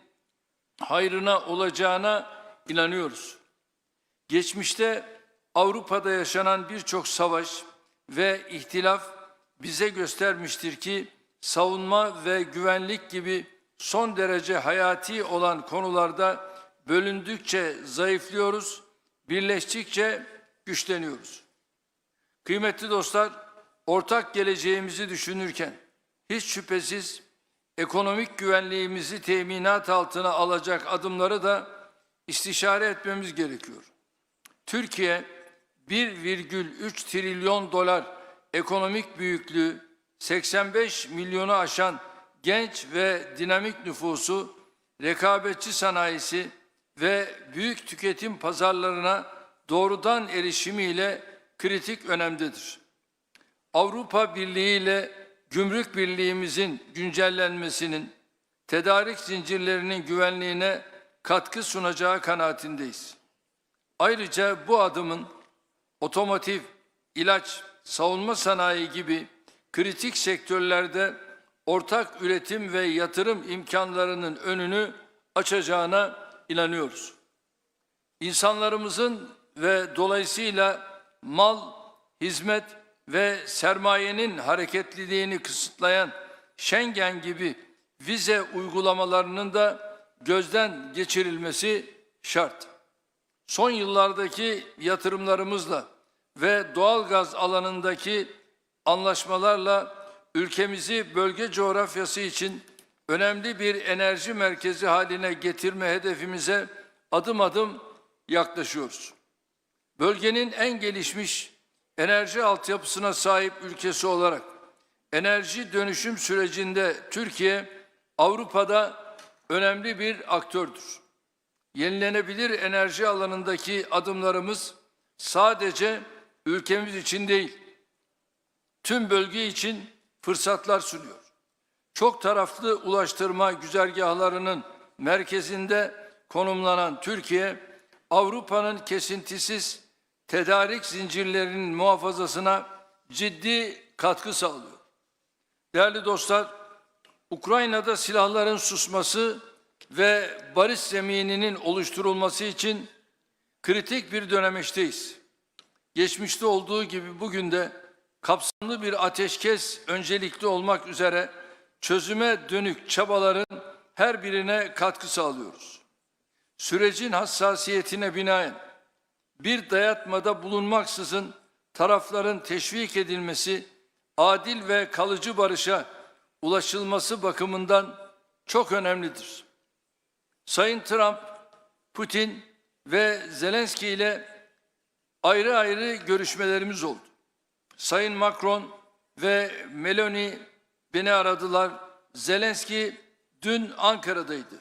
hayrına olacağına inanıyoruz. Geçmişte Avrupa'da yaşanan birçok savaş ve ihtilaf bize göstermiştir ki savunma ve güvenlik gibi son derece hayati olan konularda bölündükçe zayıflıyoruz, birleştikçe güçleniyoruz. Kıymetli dostlar, ortak geleceğimizi düşünürken hiç şüphesiz ekonomik güvenliğimizi teminat altına alacak adımları da istişare etmemiz gerekiyor. Türkiye 1,3 trilyon dolar ekonomik büyüklüğü, 85 milyonu aşan genç ve dinamik nüfusu, rekabetçi sanayisi ve büyük tüketim pazarlarına doğrudan erişimiyle kritik önemdedir. Avrupa Birliği ile gümrük birliğimizin güncellenmesinin, tedarik zincirlerinin güvenliğine katkı sunacağı kanaatindeyiz. Ayrıca bu adımın otomotiv, ilaç, savunma sanayi gibi kritik sektörlerde ortak üretim ve yatırım imkanlarının önünü açacağına inanıyoruz. İnsanlarımızın ve dolayısıyla mal, hizmet ve sermayenin hareketliliğini kısıtlayan Schengen gibi vize uygulamalarının da gözden geçirilmesi şart. Son yıllardaki yatırımlarımızla ve doğalgaz alanındaki anlaşmalarla ülkemizi bölge coğrafyası için önemli bir enerji merkezi haline getirme hedefimize adım adım yaklaşıyoruz. Bölgenin en gelişmiş enerji altyapısına sahip ülkesi olarak enerji dönüşüm sürecinde Türkiye, Avrupa'da önemli bir aktördür. Yenilenebilir enerji alanındaki adımlarımız sadece ülkemiz için değil, tüm bölge için fırsatlar sunuyor. Çok taraflı ulaştırma güzergahlarının merkezinde konumlanan Türkiye, Avrupa'nın kesintisiz tedarik zincirlerinin muhafazasına ciddi katkı sağlıyor. Değerli dostlar, Ukrayna'da silahların susması ve barış zemininin oluşturulması için kritik bir dönemeçteyiz. Geçmişte olduğu gibi bugün de kapsamlı bir ateşkes öncelikli olmak üzere çözüme dönük çabaların her birine katkı sağlıyoruz. Sürecin hassasiyetine binaen bir dayatmada bulunmaksızın tarafların teşvik edilmesi, adil ve kalıcı barışa ulaşılması bakımından çok önemlidir. Sayın Trump, Putin ve Zelenski ile ayrı ayrı görüşmelerimiz oldu. Sayın Macron ve Meloni beni aradılar. Zelenski dün Ankara'daydı.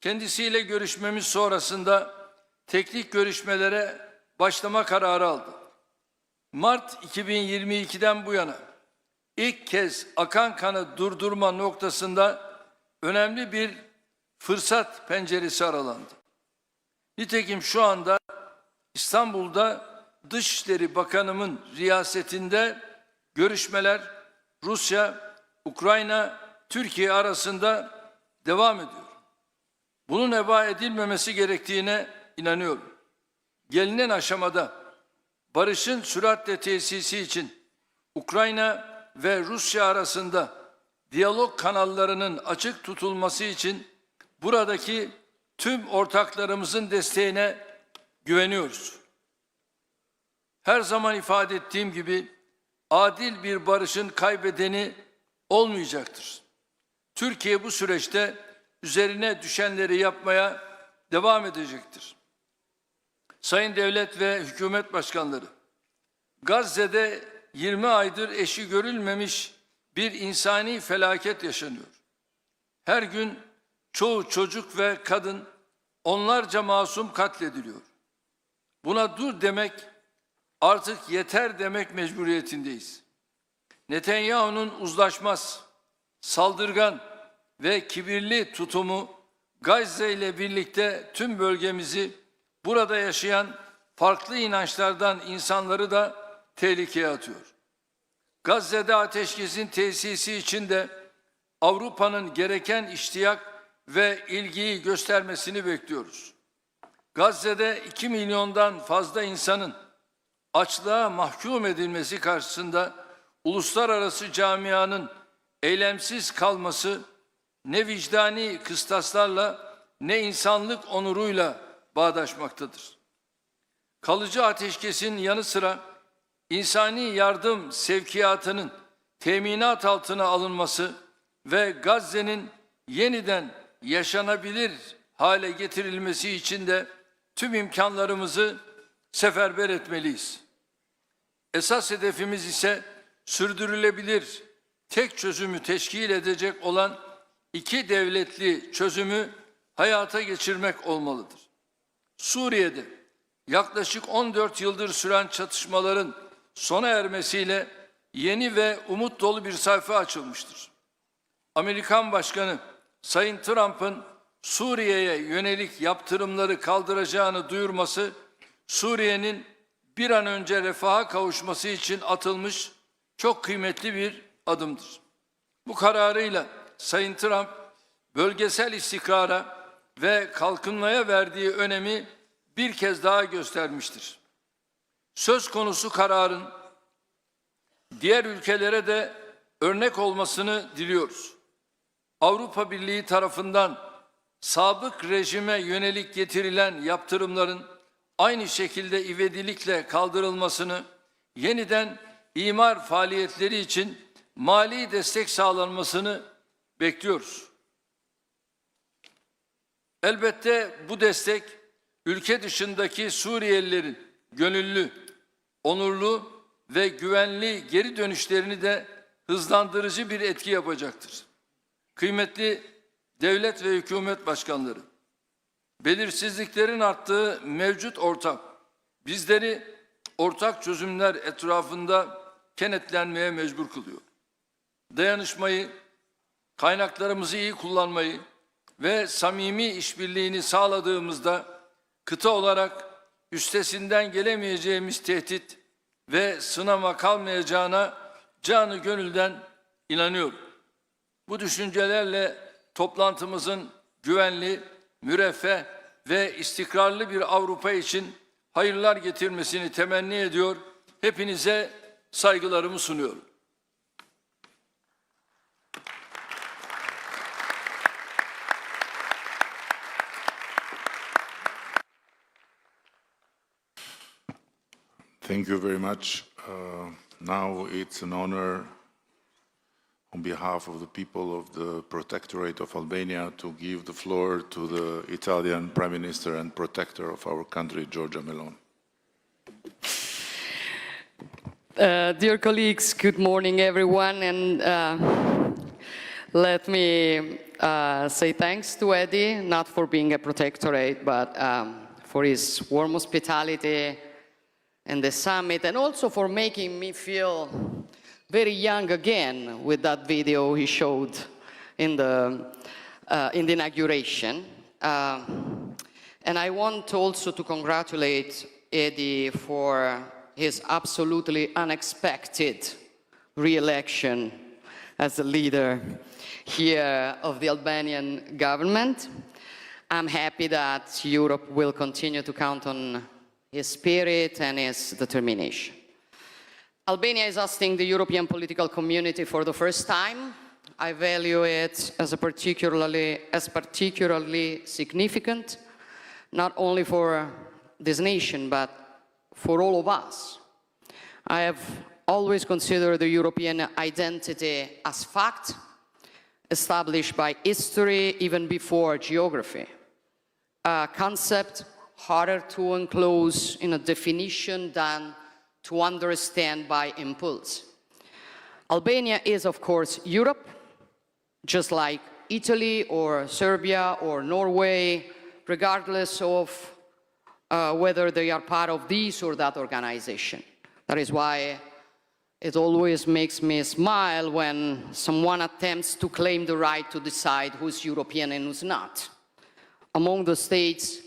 Kendisiyle görüşmemiz sonrasında teknik görüşmelere başlama kararı aldı. Mart 2022'den bu yana ilk kez akan kanı durdurma noktasında önemli bir fırsat penceresi aralandı. Nitekim şu anda İstanbul'da Dışişleri Bakanımın riyasetinde görüşmeler Rusya, Ukrayna, Türkiye arasında devam ediyor. Bunun heba edilmemesi gerektiğine inanıyorum. Gelinen aşamada barışın süratle tesisi için Ukrayna ve Rusya arasında diyalog kanallarının açık tutulması için buradaki tüm ortaklarımızın desteğine güveniyoruz. Her zaman ifade ettiğim gibi adil bir barışın kaybedeni olmayacaktır. Türkiye bu süreçte üzerine düşenleri yapmaya devam edecektir. Sayın devlet ve hükümet başkanları, Gazze'de 20 aydır eşi görülmemiş bir insani felaket yaşanıyor. Her gün çoğu çocuk ve kadın, onlarca masum katlediliyor. Buna dur demek, artık yeter demek mecburiyetindeyiz. Netanyahu'nun uzlaşmaz, saldırgan ve kibirli tutumu Gazze ile birlikte tüm bölgemizi, burada yaşayan farklı inançlardan insanları da tehlikeye atıyor. Gazze'de ateşkesin tesisi için de Avrupa'nın gereken iştiyak ve ilgiyi göstermesini bekliyoruz. Gazze'de 2 milyondan fazla insanın açlığa mahkum edilmesi karşısında uluslararası camianın eylemsiz kalması ne vicdani kıstaslarla ne insanlık onuruyla bağdaşmaktadır. Kalıcı ateşkesin yanı sıra insani yardım sevkiyatının teminat altına alınması ve Gazze'nin yeniden yaşanabilir hale getirilmesi için de tüm imkanlarımızı seferber etmeliyiz. Esas hedefimiz ise sürdürülebilir tek çözümü teşkil edecek olan 2 devletli çözümü hayata geçirmek olmalıdır. Suriye'de yaklaşık 14 yıldır süren çatışmaların sona ermesiyle yeni ve umut dolu bir sayfa açılmıştır. Amerikan Başkanı Sayın Trump'ın Suriye'ye yönelik yaptırımları kaldıracağını duyurması, Suriye'nin bir an önce refaha kavuşması için atılmış çok kıymetli bir adımdır. Bu kararıyla Sayın Trump, bölgesel istikrara ve kalkınmaya verdiği önemi bir kez daha göstermiştir. Söz konusu kararın diğer ülkelere de örnek olmasını diliyoruz. Avrupa Birliği tarafından sabık rejime yönelik getirilen yaptırımların aynı şekilde ivedilikle kaldırılmasını, yeniden imar faaliyetleri için mali destek sağlanmasını bekliyoruz. Elbette bu destek, ülke dışındaki Suriyelilerin gönüllü, onurlu ve güvenli geri dönüşlerini de hızlandırıcı bir etki yapacaktır. Kıymetli devlet ve hükümet başkanları, belirsizliklerin arttığı mevcut ortam, bizleri ortak çözümler etrafında kenetlenmeye mecbur kılıyor. Dayanışmayı, kaynaklarımızı iyi kullanmayı ve samimi işbirliğini sağladığımızda kıta olarak üstesinden gelemeyeceğimiz tehdit ve sınama kalmayacağına canı gönülden inanıyorum. Bu düşüncelerle toplantımızın güvenli, müreffeh ve istikrarlı bir Avrupa için hayırlar getirmesini temenni ediyor. Hepinize saygılarımı sunuyorum. Thank you very much. Now it's an honor on behalf of the people of the Protectorate of Albania to give the floor to the Italian Prime Minister and Protector of our country, Giorgia Meloni. Dear colleagues, good morning everyone, and let me say thanks to Eddie, not for being a protectorate, but for his warm hospitality in the summit, and also for making me feel very young again with that video he showed in the inauguration. And I want also to congratulate Eddie for his absolutely unexpected re-election as the leader here of the Albanian government. I'm happy that Europe will continue to count on his spirit and his determination. Albania is hosting the European political community for the first time. I value it as particularly significant, not only for this nation, but for all of us. I have always considered the European identity as fact, established by history even before geography. A concept harder to enclose in a definition than to understand by impulse. Albania is, of course, Europe, just like Italy or Serbia or Norway, regardless of whether they are part of this or that organization. That is why it always makes me smile when someone attempts to claim the right to decide who's European and who's not. Among the states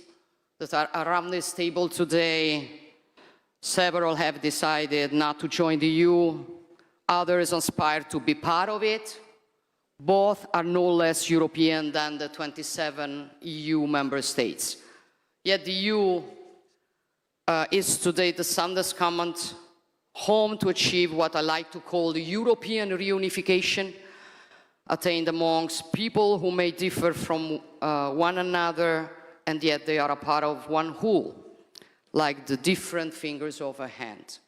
that are around this table today, several have decided not to join the EU, others aspire to be part of it. Both are no less European than the 27 EU member states. Yet the EU is today the soundest common home to achieve what I like to call the European reunification, attained amongst people who may differ from one another, and yet they are a part of one whole, like the different fingers of a hand.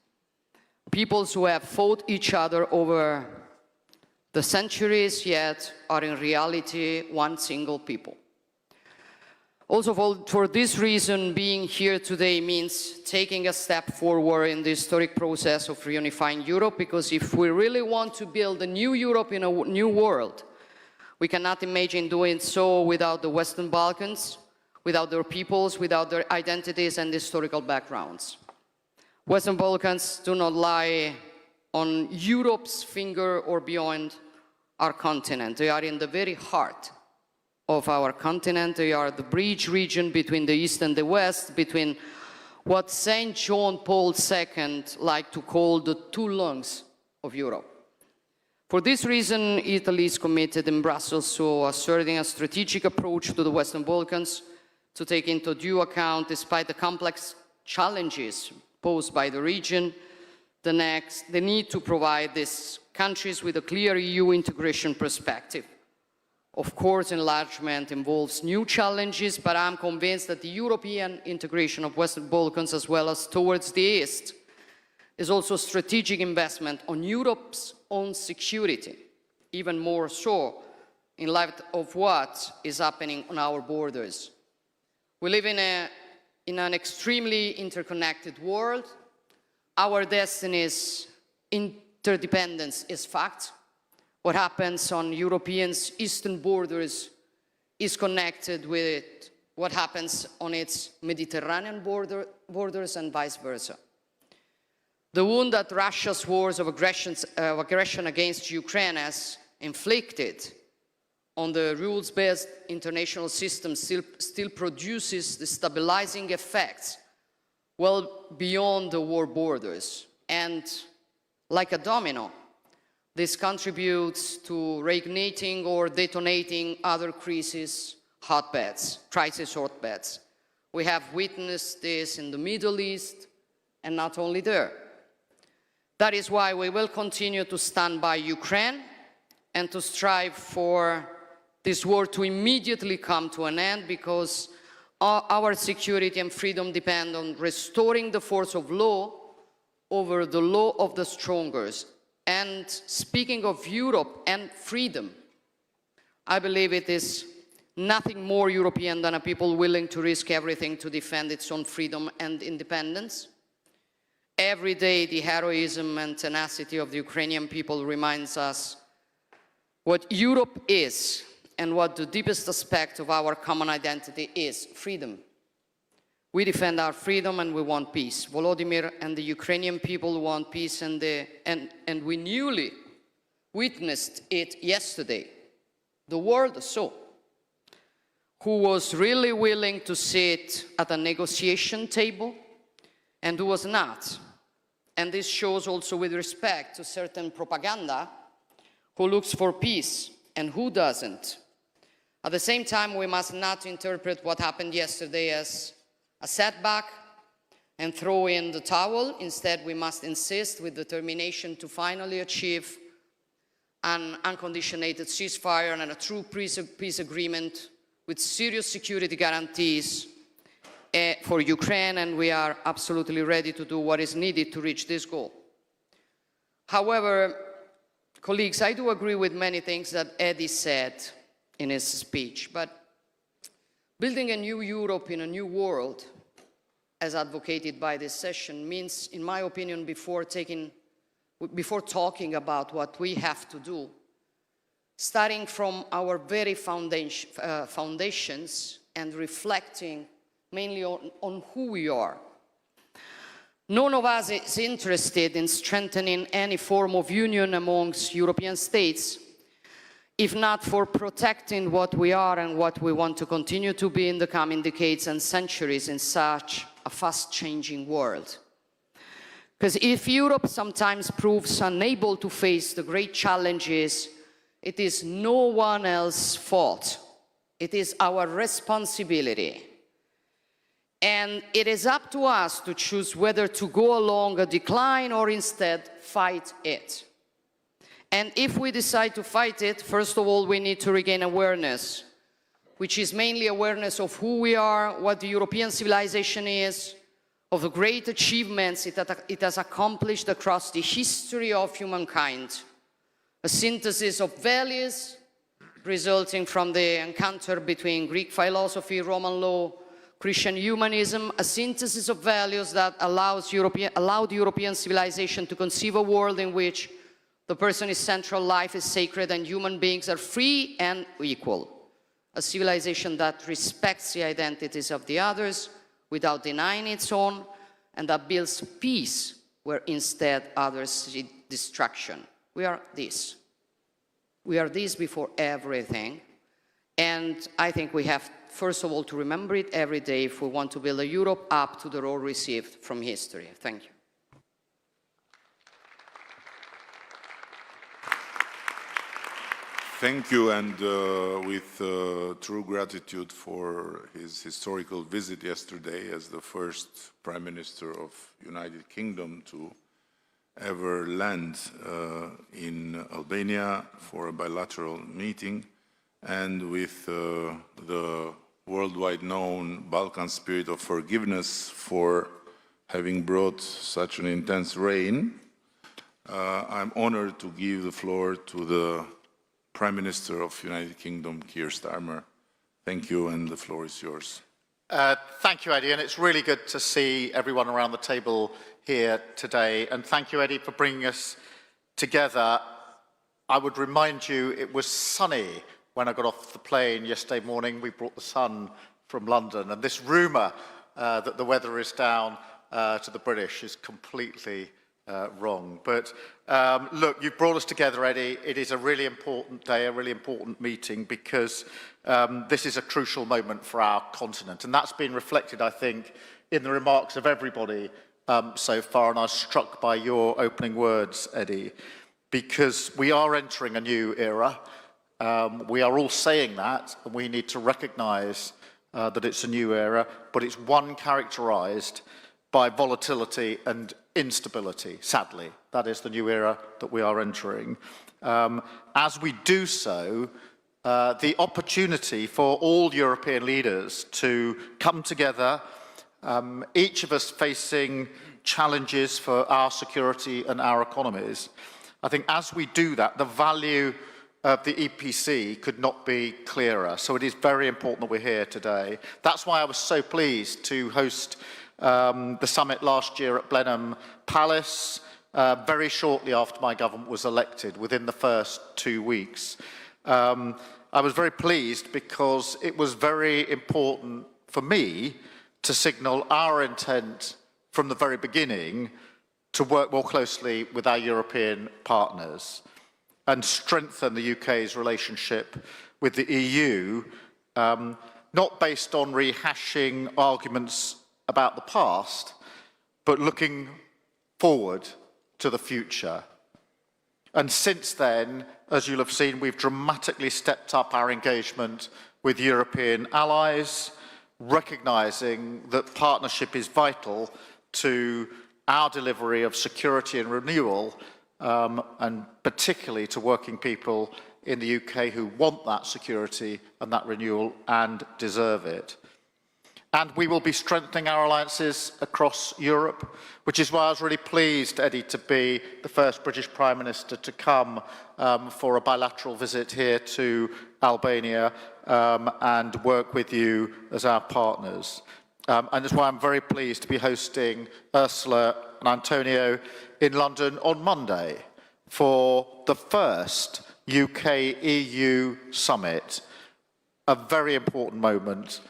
Peoples who have fought each other over the centuries, yet are in reality one single people. Also, for this reason, being here today means taking a step forward in the historic process of reunifying Europe, because if we really want to build a new Europe in a new world, we cannot imagine doing so without the Western Balkans, without their peoples, without their identities and historical backgrounds. Western Balkans do not lie on Europe's finger or beyond our continent. They are in the very heart of our continent. They are the bridge region between the East and the West, between what St. John Paul II liked to call the two lungs of Europe. For this reason, Italy is committed in Brussels to asserting a strategic approach to the Western Balkans to take into due account, despite the complex challenges posed by the region, the need to provide these countries with a clear EU integration perspective. Of course, enlargement involves new challenges, but I'm convinced that the European integration of Western Balkans, as well as towards the East, is also a strategic investment on Europe's own security, even more so in light of what is happening on our borders. We live in an extremely interconnected world. Our destiny's interdependence is fact. What happens on Europeans' eastern borders is connected with what happens on its Mediterranean borders and vice versa. The wound that Russia's wars of aggression against Ukraine has inflicted on the rules-based international system still produces the stabilizing effects well beyond the war borders. And like a domino, this contributes to reigniting or detonating other crisis hotbeds. We have witnessed this in the Middle East, and not only there. That is why we will continue to stand by Ukraine and to strive for this war to immediately come to an end, because our security and freedom depend on restoring the force of law over the law of the strongest. And speaking of Europe and freedom, I believe it is nothing more European than a people willing to risk everything to defend its own freedom and independence. Every day, the heroism and tenacity of the Ukrainian people reminds us what Europe is and what the deepest aspect of our common identity is: freedom. We defend our freedom and we want peace. Volodymyr and the Ukrainian people want peace, and we newly witnessed it yesterday. The world saw who was really willing to sit at a negotiation table and who was not. And this shows also with respect to certain propaganda who looks for peace and who doesn't. At the same time, we must not interpret what happened yesterday as a setback and throw in the towel. Instead, we must insist with determination to finally achieve an unconditional ceasefire and a true peace agreement with serious security guarantees for Ukraine, and we are absolutely ready to do what is needed to reach this goal. However, colleagues, I do agree with many things that Eddie said in his speech, but building a new Europe in a new world, as advocated by this session, means, in my opinion, before talking about what we have to do, starting from our very foundations and reflecting mainly on who we are. None of us is interested in strengthening any form of union amongst European states, if not for protecting what we are and what we want to continue to be in the coming decades and centuries in such a fast-changing world. Because if Europe sometimes proves unable to face the great challenges, it is no one else's fault. It is our responsibility. And it is up to us to choose whether to go along a decline or instead fight it. And if we decide to fight it, first of all, we need to regain awareness, which is mainly awareness of who we are, what the European civilization is, of the great achievements it has accomplished across the history of humankind. A synthesis of values resulting from the encounter between Greek philosophy, Roman law, Christian humanism, a synthesis of values that allowed European civilization to conceive a world in which the person is central, life is sacred, and human beings are free and equal. A civilization that respects the identities of the others without denying its own, and that builds peace where instead others see destruction. We are this. We are this before everything. And I think we have, first of all, to remember it every day if we want to build a Europe up to the role received from history. Thank you. Thank you, and with true gratitude for his historical visit yesterday as the first Prime Minister of United Kingdom to ever land in Albania for a bilateral meeting, and with the worldwide known Balkan spirit of forgiveness for having brought such an intense rain. I'm honored to give the floor to the Prime Minister of United Kingdom, Keir Starmer. Thank you, and the floor is yours. Thank you, Eddie, and it's really good to see everyone around the table here today. And thank you, Eddie, for bringing us together. I would remind you it was sunny when I got off the plane yesterday morning. We brought the sun from London, and this rumour that the weather is down to the British is completely wrong. But look, you've brought us together, Eddie. It is a really important day, a really important meeting, because this is a crucial moment for our continent. And that's been reflected, I think, in the remarks of everybody so far. And I was struck by your opening words, Eddie, because we are entering a new era. We are all saying that, and we need to recognise that it's a new era, but it's one characterised by volatility and instability, sadly. That is the new era that we are entering. As we do so, the opportunity for all European leaders to come together, each of us facing challenges for our security and our economies. I think as we do that, the value of the EPC could not be clearer. So it is very important that we're here today. That's why I was so pleased to host the summit last year at Blenheim Palace, very shortly after my government was elected, within the first 2 weeks. I was very pleased because it was very important for me to signal our intent from the very beginning to work more closely with our European partners and strengthen the UK's relationship with the EU, not based on rehashing arguments about the past, but looking forward to the future. And since then, as you'll have seen, we've dramatically stepped up our engagement with European allies, recognising that partnership is vital to our delivery of security and renewal, and particularly to working people in the UK who want that security and that renewal and deserve it. And we will be strengthening our alliances across Europe, which is why I was really pleased, Eddie, to be the first British Prime Minister to come for a bilateral visit here to Albania and work with you as our partners. And that's why I'm very pleased to be hosting Ursula and Antonio in London on Monday for the first UK-EU summit, a very important moment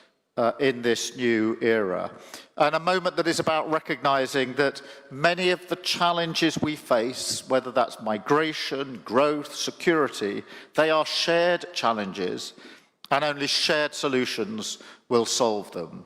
in this new era. And a moment that is about recognising that many of the challenges we face, whether that's migration, growth, security, they are shared challenges, and only shared solutions will solve them.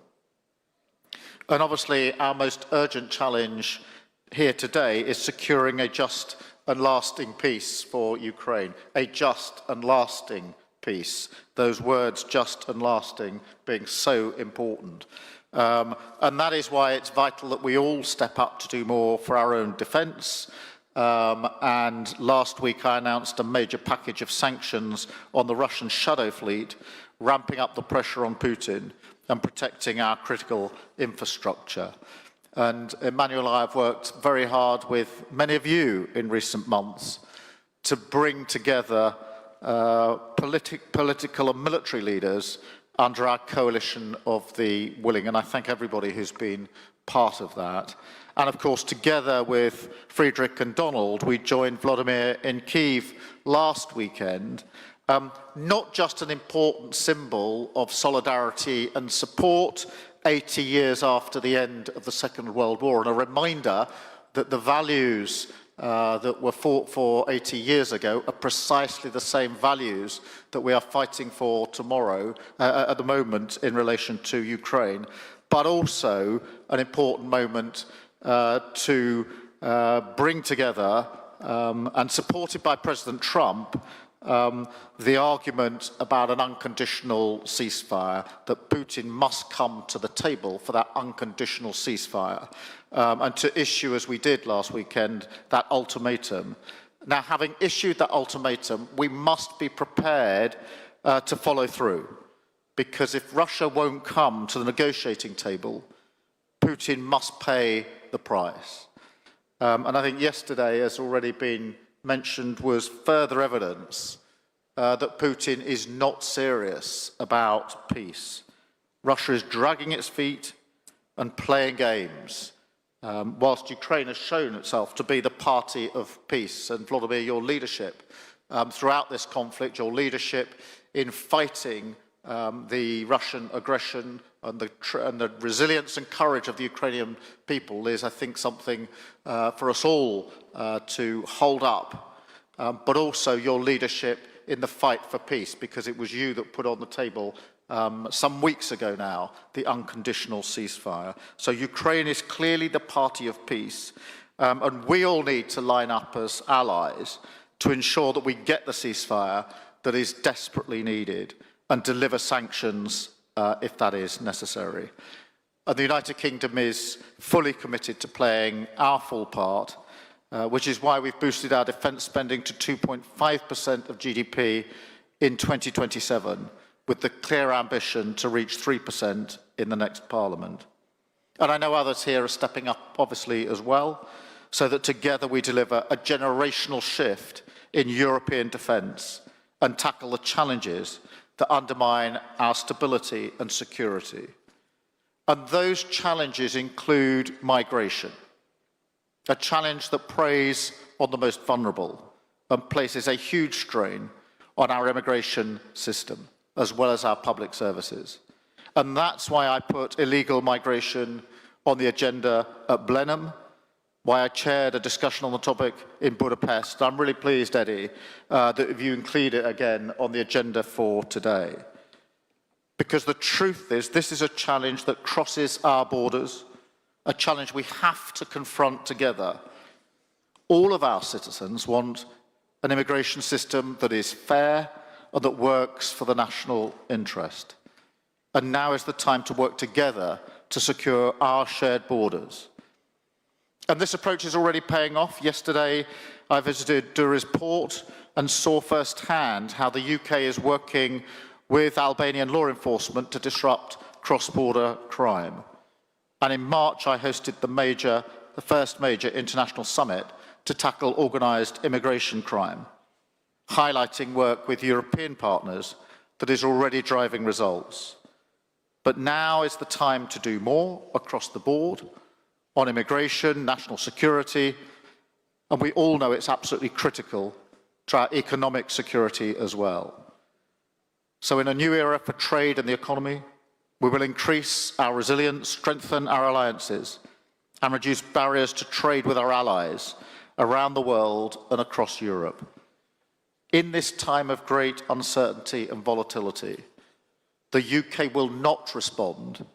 And obviously, our most urgent challenge here today is securing a just and lasting peace for Ukraine, a just and lasting peace. Those words, just and lasting, being so important. And that is why it's vital that we all step up to do more for our own defence. And last week I announced a major package of sanctions on the Russian shadow fleet, ramping up the pressure on Putin and protecting our critical infrastructure. And Emmanuel and I have worked very hard with many of you in recent months to bring together political and military leaders under our coalition of the willing, and I thank everybody who's been part of that. And of course, together with Friedrich and Donald, we joined Vladimir in Kyiv last weekend, not just an important symbol of solidarity and support 80 years after the end of the Second World War, and a reminder that the values that were fought for 80 years ago are precisely the same values that we are fighting for tomorrow, at the moment, in relation to Ukraine, but also an important moment to bring together, and supported by President Trump, the argument about an unconditional ceasefire, that Putin must come to the table for that unconditional ceasefire, and to issue, as we did last weekend, that ultimatum. Now, having issued that ultimatum, we must be prepared to follow through, because if Russia won't come to the negotiating table, Putin must pay the price. And I think yesterday, as already been mentioned, was further evidence that Putin is not serious about peace. Russia is dragging its feet and playing games, whilst Ukraine has shown itself to be the party of peace. And Vladimir, your leadership throughout this conflict, your leadership in fighting the Russian aggression and the resilience and courage of the Ukrainian people is, I think, something for us all to hold up, but also your leadership in the fight for peace, because it was you that put on the table some weeks ago now the unconditional ceasefire. So Ukraine is clearly the party of peace, and we all need to line up as allies to ensure that we get the ceasefire that is desperately needed and deliver sanctions if that is necessary. And the United Kingdom is fully committed to playing our full part, which is why we've boosted our defence spending to 2.5% of GDP in 2027, with the clear ambition to reach 3% in the next Parliament. And I know others here are stepping up, obviously, as well, so that together we deliver a generational shift in European defence and tackle the challenges that undermine our stability and security. And those challenges include migration, a challenge that preys on the most vulnerable and places a huge strain on our immigration system, as well as our public services. And that's why I put illegal migration on the agenda at Blenheim, why I chaired a discussion on the topic in Budapest. I'm really pleased, Eddie, that you include it again on the agenda for today. Because the truth is, this is a challenge that crosses our borders, a challenge we have to confront together. All of our citizens want an immigration system that is fair and that works for the national interest. And now is the time to work together to secure our shared borders. And this approach is already paying off. Yesterday, I visited Durrës port and saw firsthand how the UK is working with Albanian law enforcement to disrupt cross-border crime. And in March, I hosted the first major international summit to tackle organised immigration crime, highlighting work with European partners that is already driving results. But now is the time to do more across the board on immigration, national security, and we all know it's absolutely critical to our economic security as well. So in a new era for trade and the economy, we will increase our resilience, strengthen our alliances, and reduce barriers to trade with our allies around the world and across Europe. In this time of great uncertainty and volatility, the UK will not respond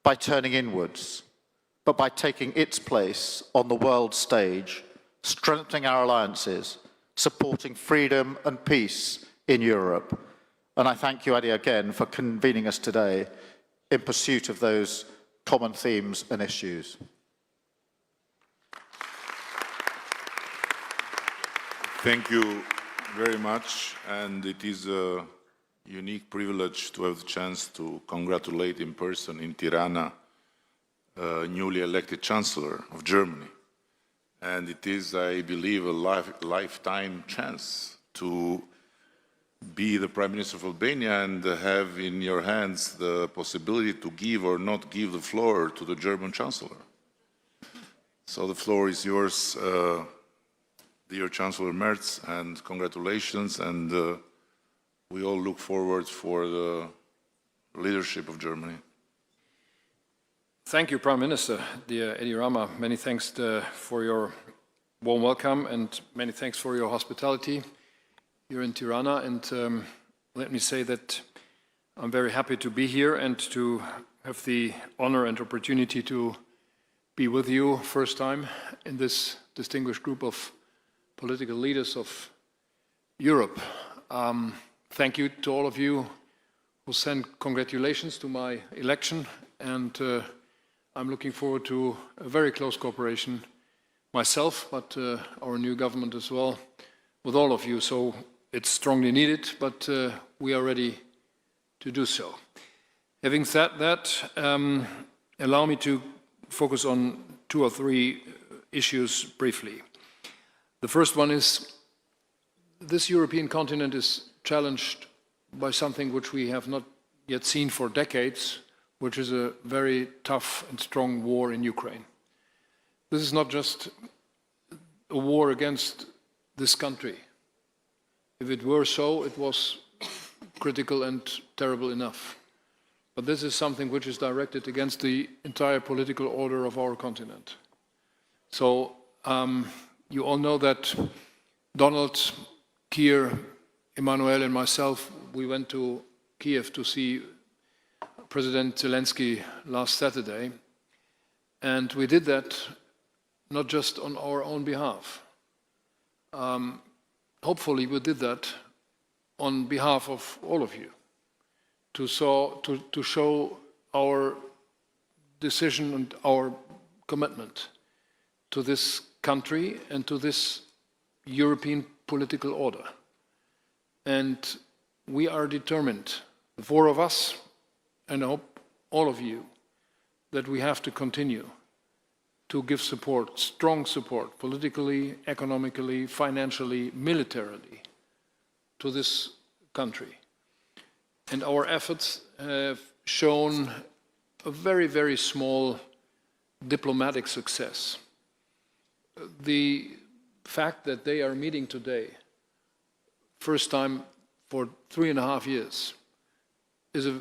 by turning inwards, but by taking its place on the world stage, strengthening our alliances, supporting freedom and peace in Europe. And I thank you, Adi, again for convening us today in pursuit of those common themes and issues. Thank you very much, and it is a unique privilege to have the chance to congratulate in person in Tirana newly elected Chancellor of Germany. And it is, I believe, a lifetime chance to be the Prime Minister of Albania and have in your hands the possibility to give or not give the floor to the German Chancellor. So the floor is yours, dear Chancellor Merz, and congratulations, and we all look forward for the leadership of Germany. Thank you, Prime Minister, dear Edi Rama. Many thanks for your warm welcome and many thanks for your hospitality here in Tirana. And let me say that I'm very happy to be here and to have the honor and opportunity to be with you first time in this distinguished group of political leaders of Europe. Thank you to all of you who sent congratulations to my election, and I'm looking forward to a very close cooperation myself, but our new government as well, with all of you. So it's strongly needed, but we are ready to do so. Having said that, allow me to focus on 2 or 3 issues briefly. The first one is this European continent is challenged by something which we have not yet seen for decades, which is a very tough and strong war in Ukraine. This is not just a war against this country. If it were so, it was critical and terrible enough. But this is something which is directed against the entire political order of our continent. So you all know that Donald, Keir, Emmanuel and myself, we went to Kiev to see President Zelensky last Saturday. And we did that not just on our own behalf. Hopefully we did that on behalf of all of you, to show our decision and our commitment to this country and to this European political order. And we are determined, the 4 of us, and I hope all of you, that we have to continue to give support, strong support, politically, economically, financially, militarily, to this country. And our efforts have shown a very, very small diplomatic success. The fact that they are meeting today, first time for 3.5 years, is a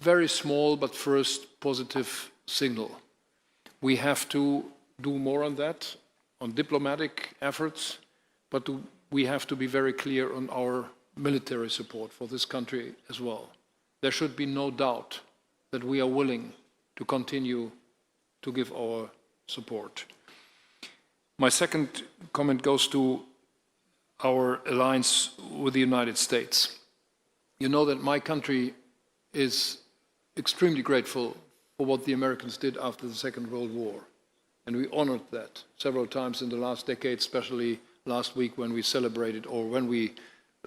very small but first positive signal. We have to do more on that, on diplomatic efforts, but we have to be very clear on our military support for this country as well. There should be no doubt that we are willing to continue to give our support. My second comment goes to our alliance with the United States. You know that my country is extremely grateful for what the Americans did after the Second World War. And we honored that several times in the last decade, especially last week when we celebrated, or when we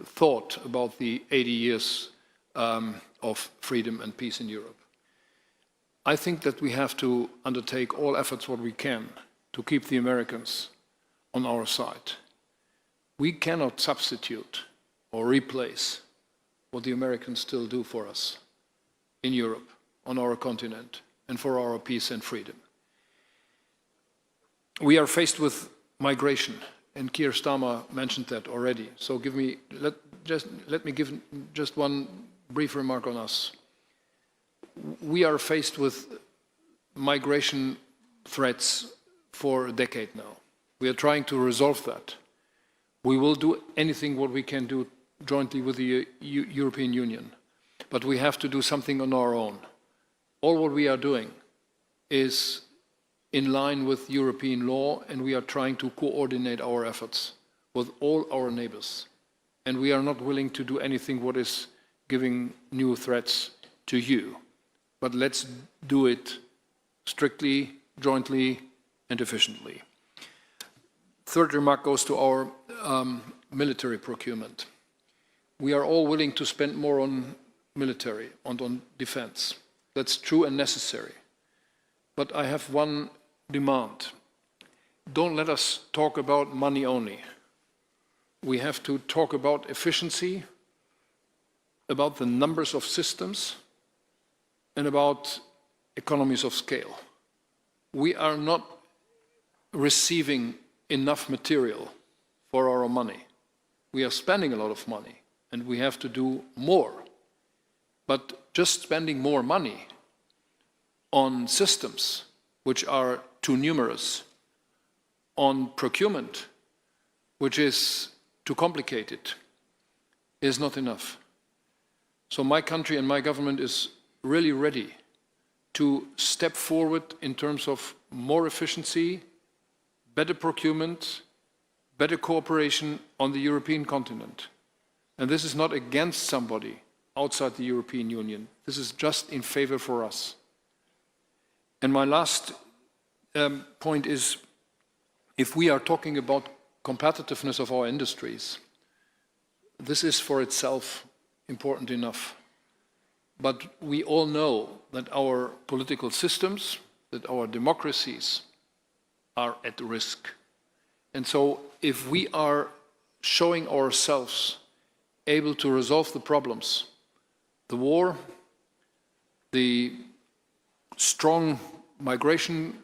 thought about the 80 years of freedom and peace in Europe. I think that we have to undertake all efforts what we can to keep the Americans on our side. We cannot substitute or replace what the Americans still do for us in Europe, on our continent, and for our peace and freedom. We are faced with migration, and Keir Starmer mentioned that already. So let me give just one brief remark on us. We are faced with migration threats for a decade now. We are trying to resolve that. We will do anything what we can do jointly with the European Union, but we have to do something on our own. All what we are doing is in line with European law, and we are trying to coordinate our efforts with all our neighbors. And we are not willing to do anything what is giving new threats to you. But let's do it strictly, jointly, and efficiently. Third remark goes to our military procurement. We are all willing to spend more on military and on defense. That's true and necessary. But I have one demand. Don't let us talk about money only. We have to talk about efficiency, about the numbers of systems, and about economies of scale. We are not receiving enough material for our money. We are spending a lot of money, and we have to do more. But just spending more money on systems which are too numerous, on procurement which is too complicated, is not enough. So my country and my government is really ready to step forward in terms of more efficiency, better procurement, better cooperation on the European continent. And this is not against somebody outside the European Union. This is just in favor for us. And my last point is, if we are talking about competitiveness of our industries, this is for itself important enough. But we all know that our political systems, that our democracies are at risk. And so if we are showing ourselves able to resolve the problems, the war, the strong migration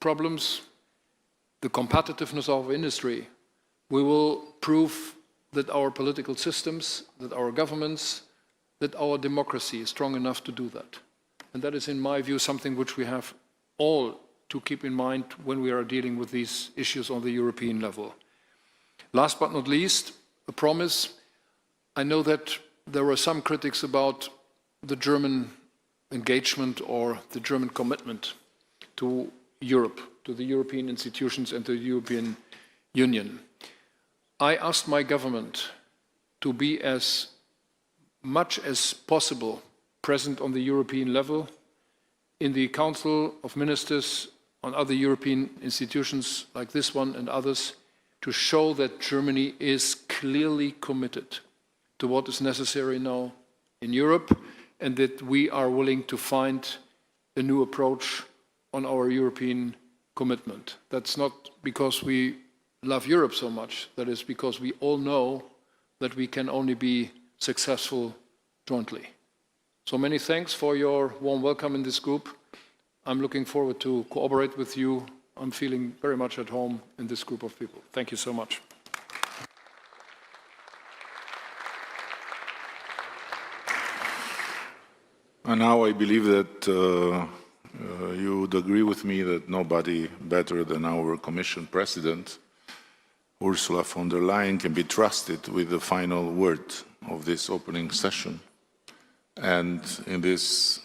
problems, the competitiveness of industry, we will prove that our political systems, that our governments, that our democracy is strong enough to do that. And that is, in my view, something which we have all to keep in mind when we are dealing with these issues on the European level. Last but not least, a promise. I know that there were some critics about the German engagement or the German commitment to Europe, to the European institutions and to the European Union. I asked my government to be as much as possible present on the European level, in the Council of Ministers, on other European institutions like this one and others, to show that Germany is clearly committed to what is necessary now in Europe, and that we are willing to find a new approach on our European commitment. That's not because we love Europe so much, that is because we all know that we can only be successful jointly. So many thanks for your warm welcome in this group. I'm looking forward to cooperate with you. I'm feeling very much at home in this group of people. Thank you so much. And now I believe that you would agree with me that nobody better than our Commission President, Ursula von der Leyen, can be trusted with the final word of this opening session. And in this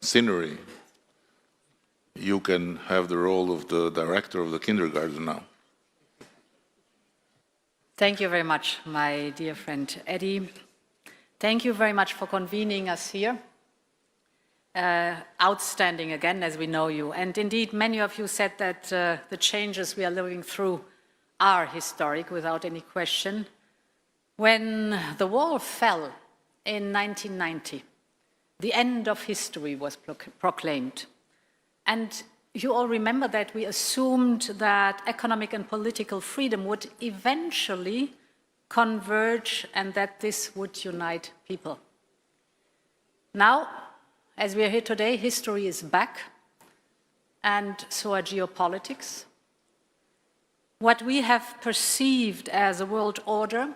scenery, you can have the role of the director of the kindergarten now. Thank you very much, my dear friend Eddie. Thank you very much for convening us here. Outstanding again, as we know you. And indeed, many of you said that the changes we are living through are historic, without any question. When the wall fell in 1990, the end of history was proclaimed. And you all remember that we assumed that economic and political freedom would eventually converge and that this would unite people. Now, as we are here today, history is back, and so are geopolitics. What we have perceived as a world order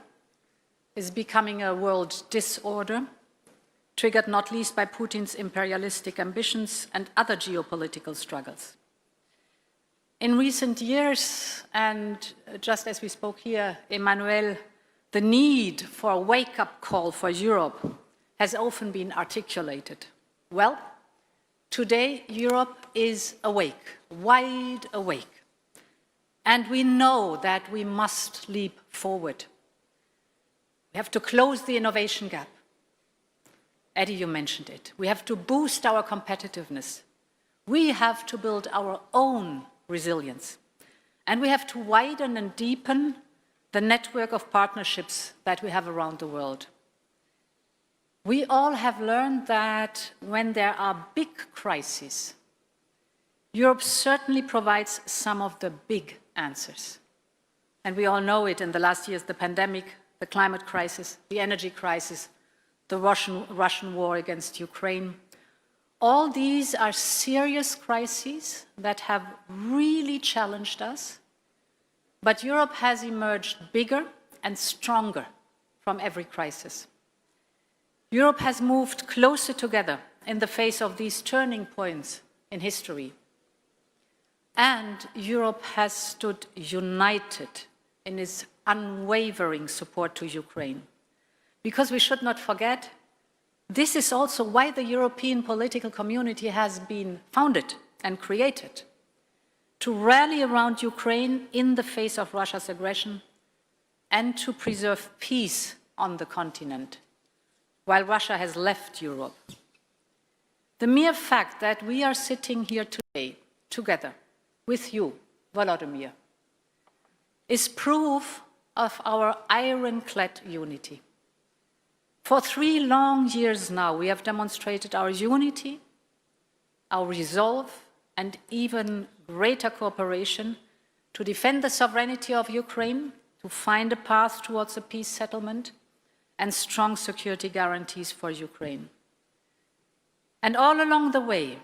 is becoming a world disorder, triggered not least by Putin's imperialistic ambitions and other geopolitical struggles. In recent years, and just as we spoke here, Emmanuel, the need for a wake-up call for Europe has often been articulated. Well, today Europe is awake, wide awake, and we know that we must leap forward. We have to close the innovation gap. Eddie, you mentioned it. We have to boost our competitiveness. We have to build our own resilience. And we have to widen and deepen the network of partnerships that we have around the world. We all have learned that when there are big crises, Europe certainly provides some of the big answers. And we all know it in the last years, the pandemic, the climate crisis, the energy crisis, the Russian war against Ukraine. All these are serious crises that have really challenged us, but Europe has emerged bigger and stronger from every crisis. Europe has moved closer together in the face of these turning points in history. And Europe has stood united in its unwavering support to Ukraine. Because we should not forget, this is also why the European political community has been founded and created, to rally around Ukraine in the face of Russia's aggression and to preserve peace on the continent, while Russia has left Europe. The mere fact that we are sitting here today, together, with you, Volodymyr, is proof of our ironclad unity. For 3 long years now, we have demonstrated our unity, our resolve, and even greater cooperation to defend the sovereignty of Ukraine, to find a path towards a peace settlement, and strong security guarantees for Ukraine. And all along the way,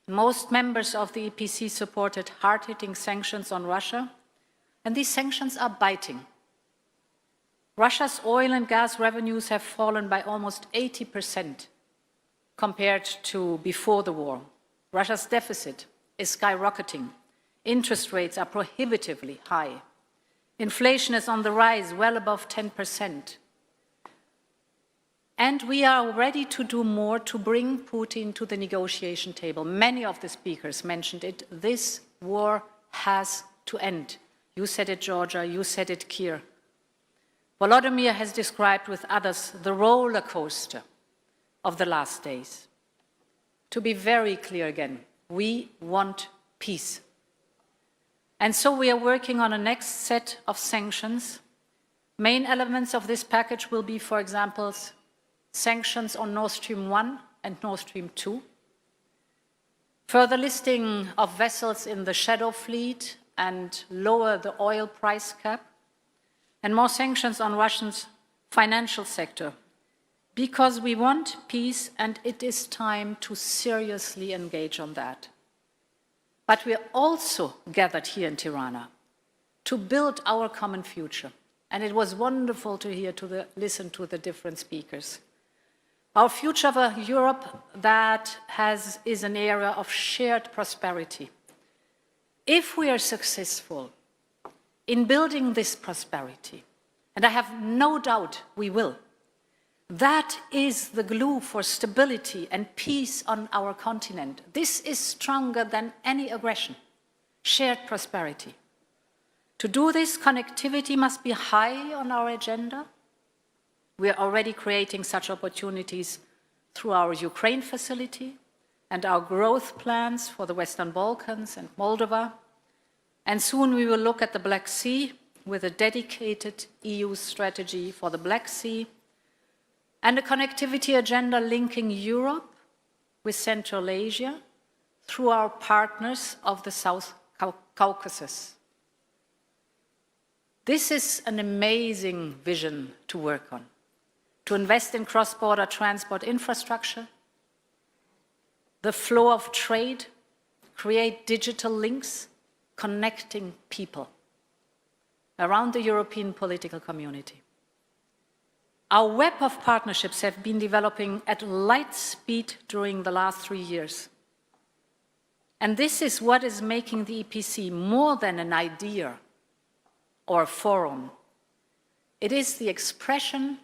most members of the EPC supported hard-hitting sanctions on Russia, and these sanctions are biting. Russia's oil and gas revenues have fallen by almost 80% compared to before the war. Russia's deficit is skyrocketing. Interest rates are prohibitively high. Inflation is on the rise, well above 10%. And we are ready to do more to bring Putin to the negotiation table. Many of the speakers mentioned it. This war has to end. You said it, Georgia. You said it, Keir. Volodymyr has described with others the roller coaster of the last days. To be very clear again, we want peace. And so we are working on a next set of sanctions. Main elements of this package will be, for example, sanctions on Nord Stream 1 and Nord Stream 2, further listing of vessels in the shadow fleet and lower the oil price cap, and more sanctions on Russia's financial sector, because we want peace and it is time to seriously engage on that. But we are also gathered here in Tirana to build our common future. And it was wonderful to listen to the different speakers. Our future of a Europe that is an era of shared prosperity. If we are successful in building this prosperity, and I have no doubt we will, that is the glue for stability and peace on our continent. This is stronger than any aggression, shared prosperity. To do this, connectivity must be high on our agenda. We are already creating such opportunities through our Ukraine facility and our growth plans for the Western Balkans and Moldova. And soon we will look at the Black Sea with a dedicated EU strategy for the Black Sea and a connectivity agenda linking Europe with Central Asia through our partners of the South Caucasus. This is an amazing vision to work on, to invest in cross-border transport infrastructure, the flow of trade, create digital links, connecting people around the European political community. Our web of partnerships have been developing at light speed during the last 3 years. And this is what is making the EPC more than an idea or a forum. It is the expression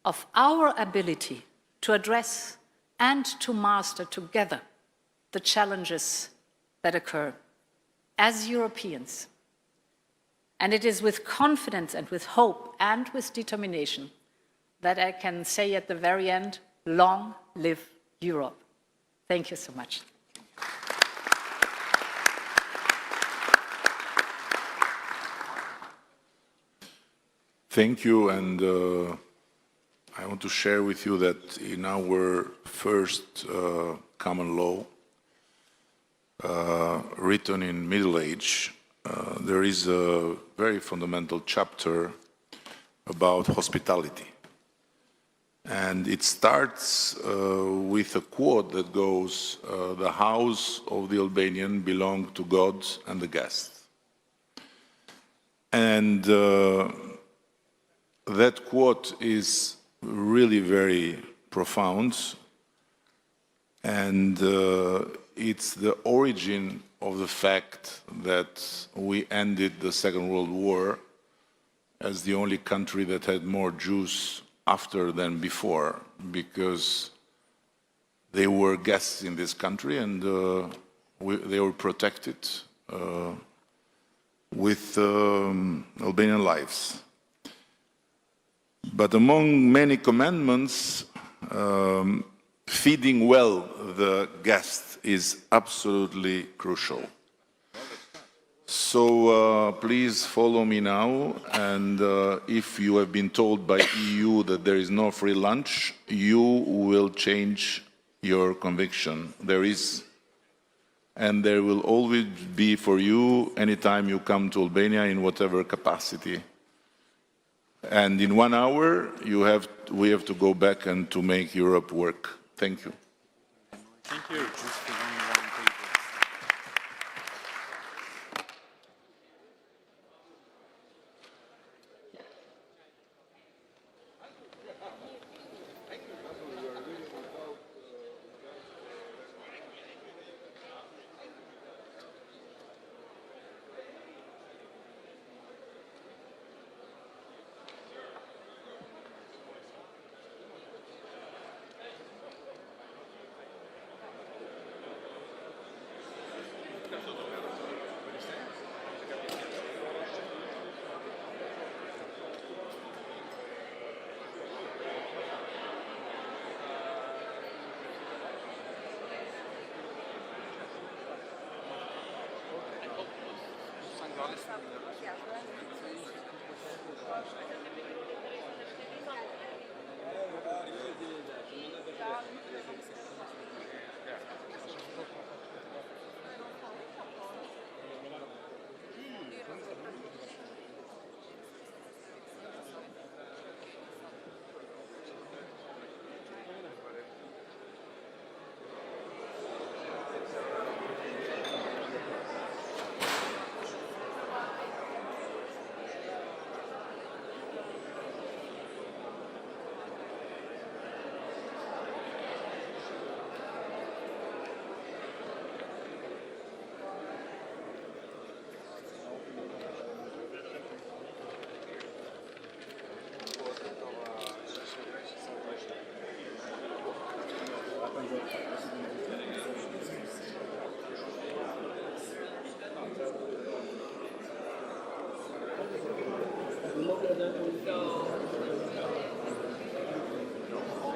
of our ability to address and to master together the challenges that occur as Europeans. And it is with confidence and with hope and with determination that I can say at the very end, long live Europe. Thank you so much. Thank you, and I want to share with you that in our first common law, written in Middle Age, there is a very fundamental chapter about hospitality. And it starts with a quote that goes, "The house of the Albanian belongs to God and the guest." And that quote is really very profound, and it's the origin of the fact that we ended the Second World War as the only country that had more Jews after than before, because they were guests in this country and they were protected with Albanian lives. But among many commandments, feeding well the guest is absolutely crucial. So please follow me now, and if you have been told by EU that there is no free lunch, you will change your conviction. There is, and there will always be for you anytime you come to Albania in whatever capacity. And in 1 hour, we have to go back and to make Europe work. Thank you. Thank you.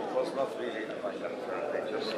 It was not really like that. They just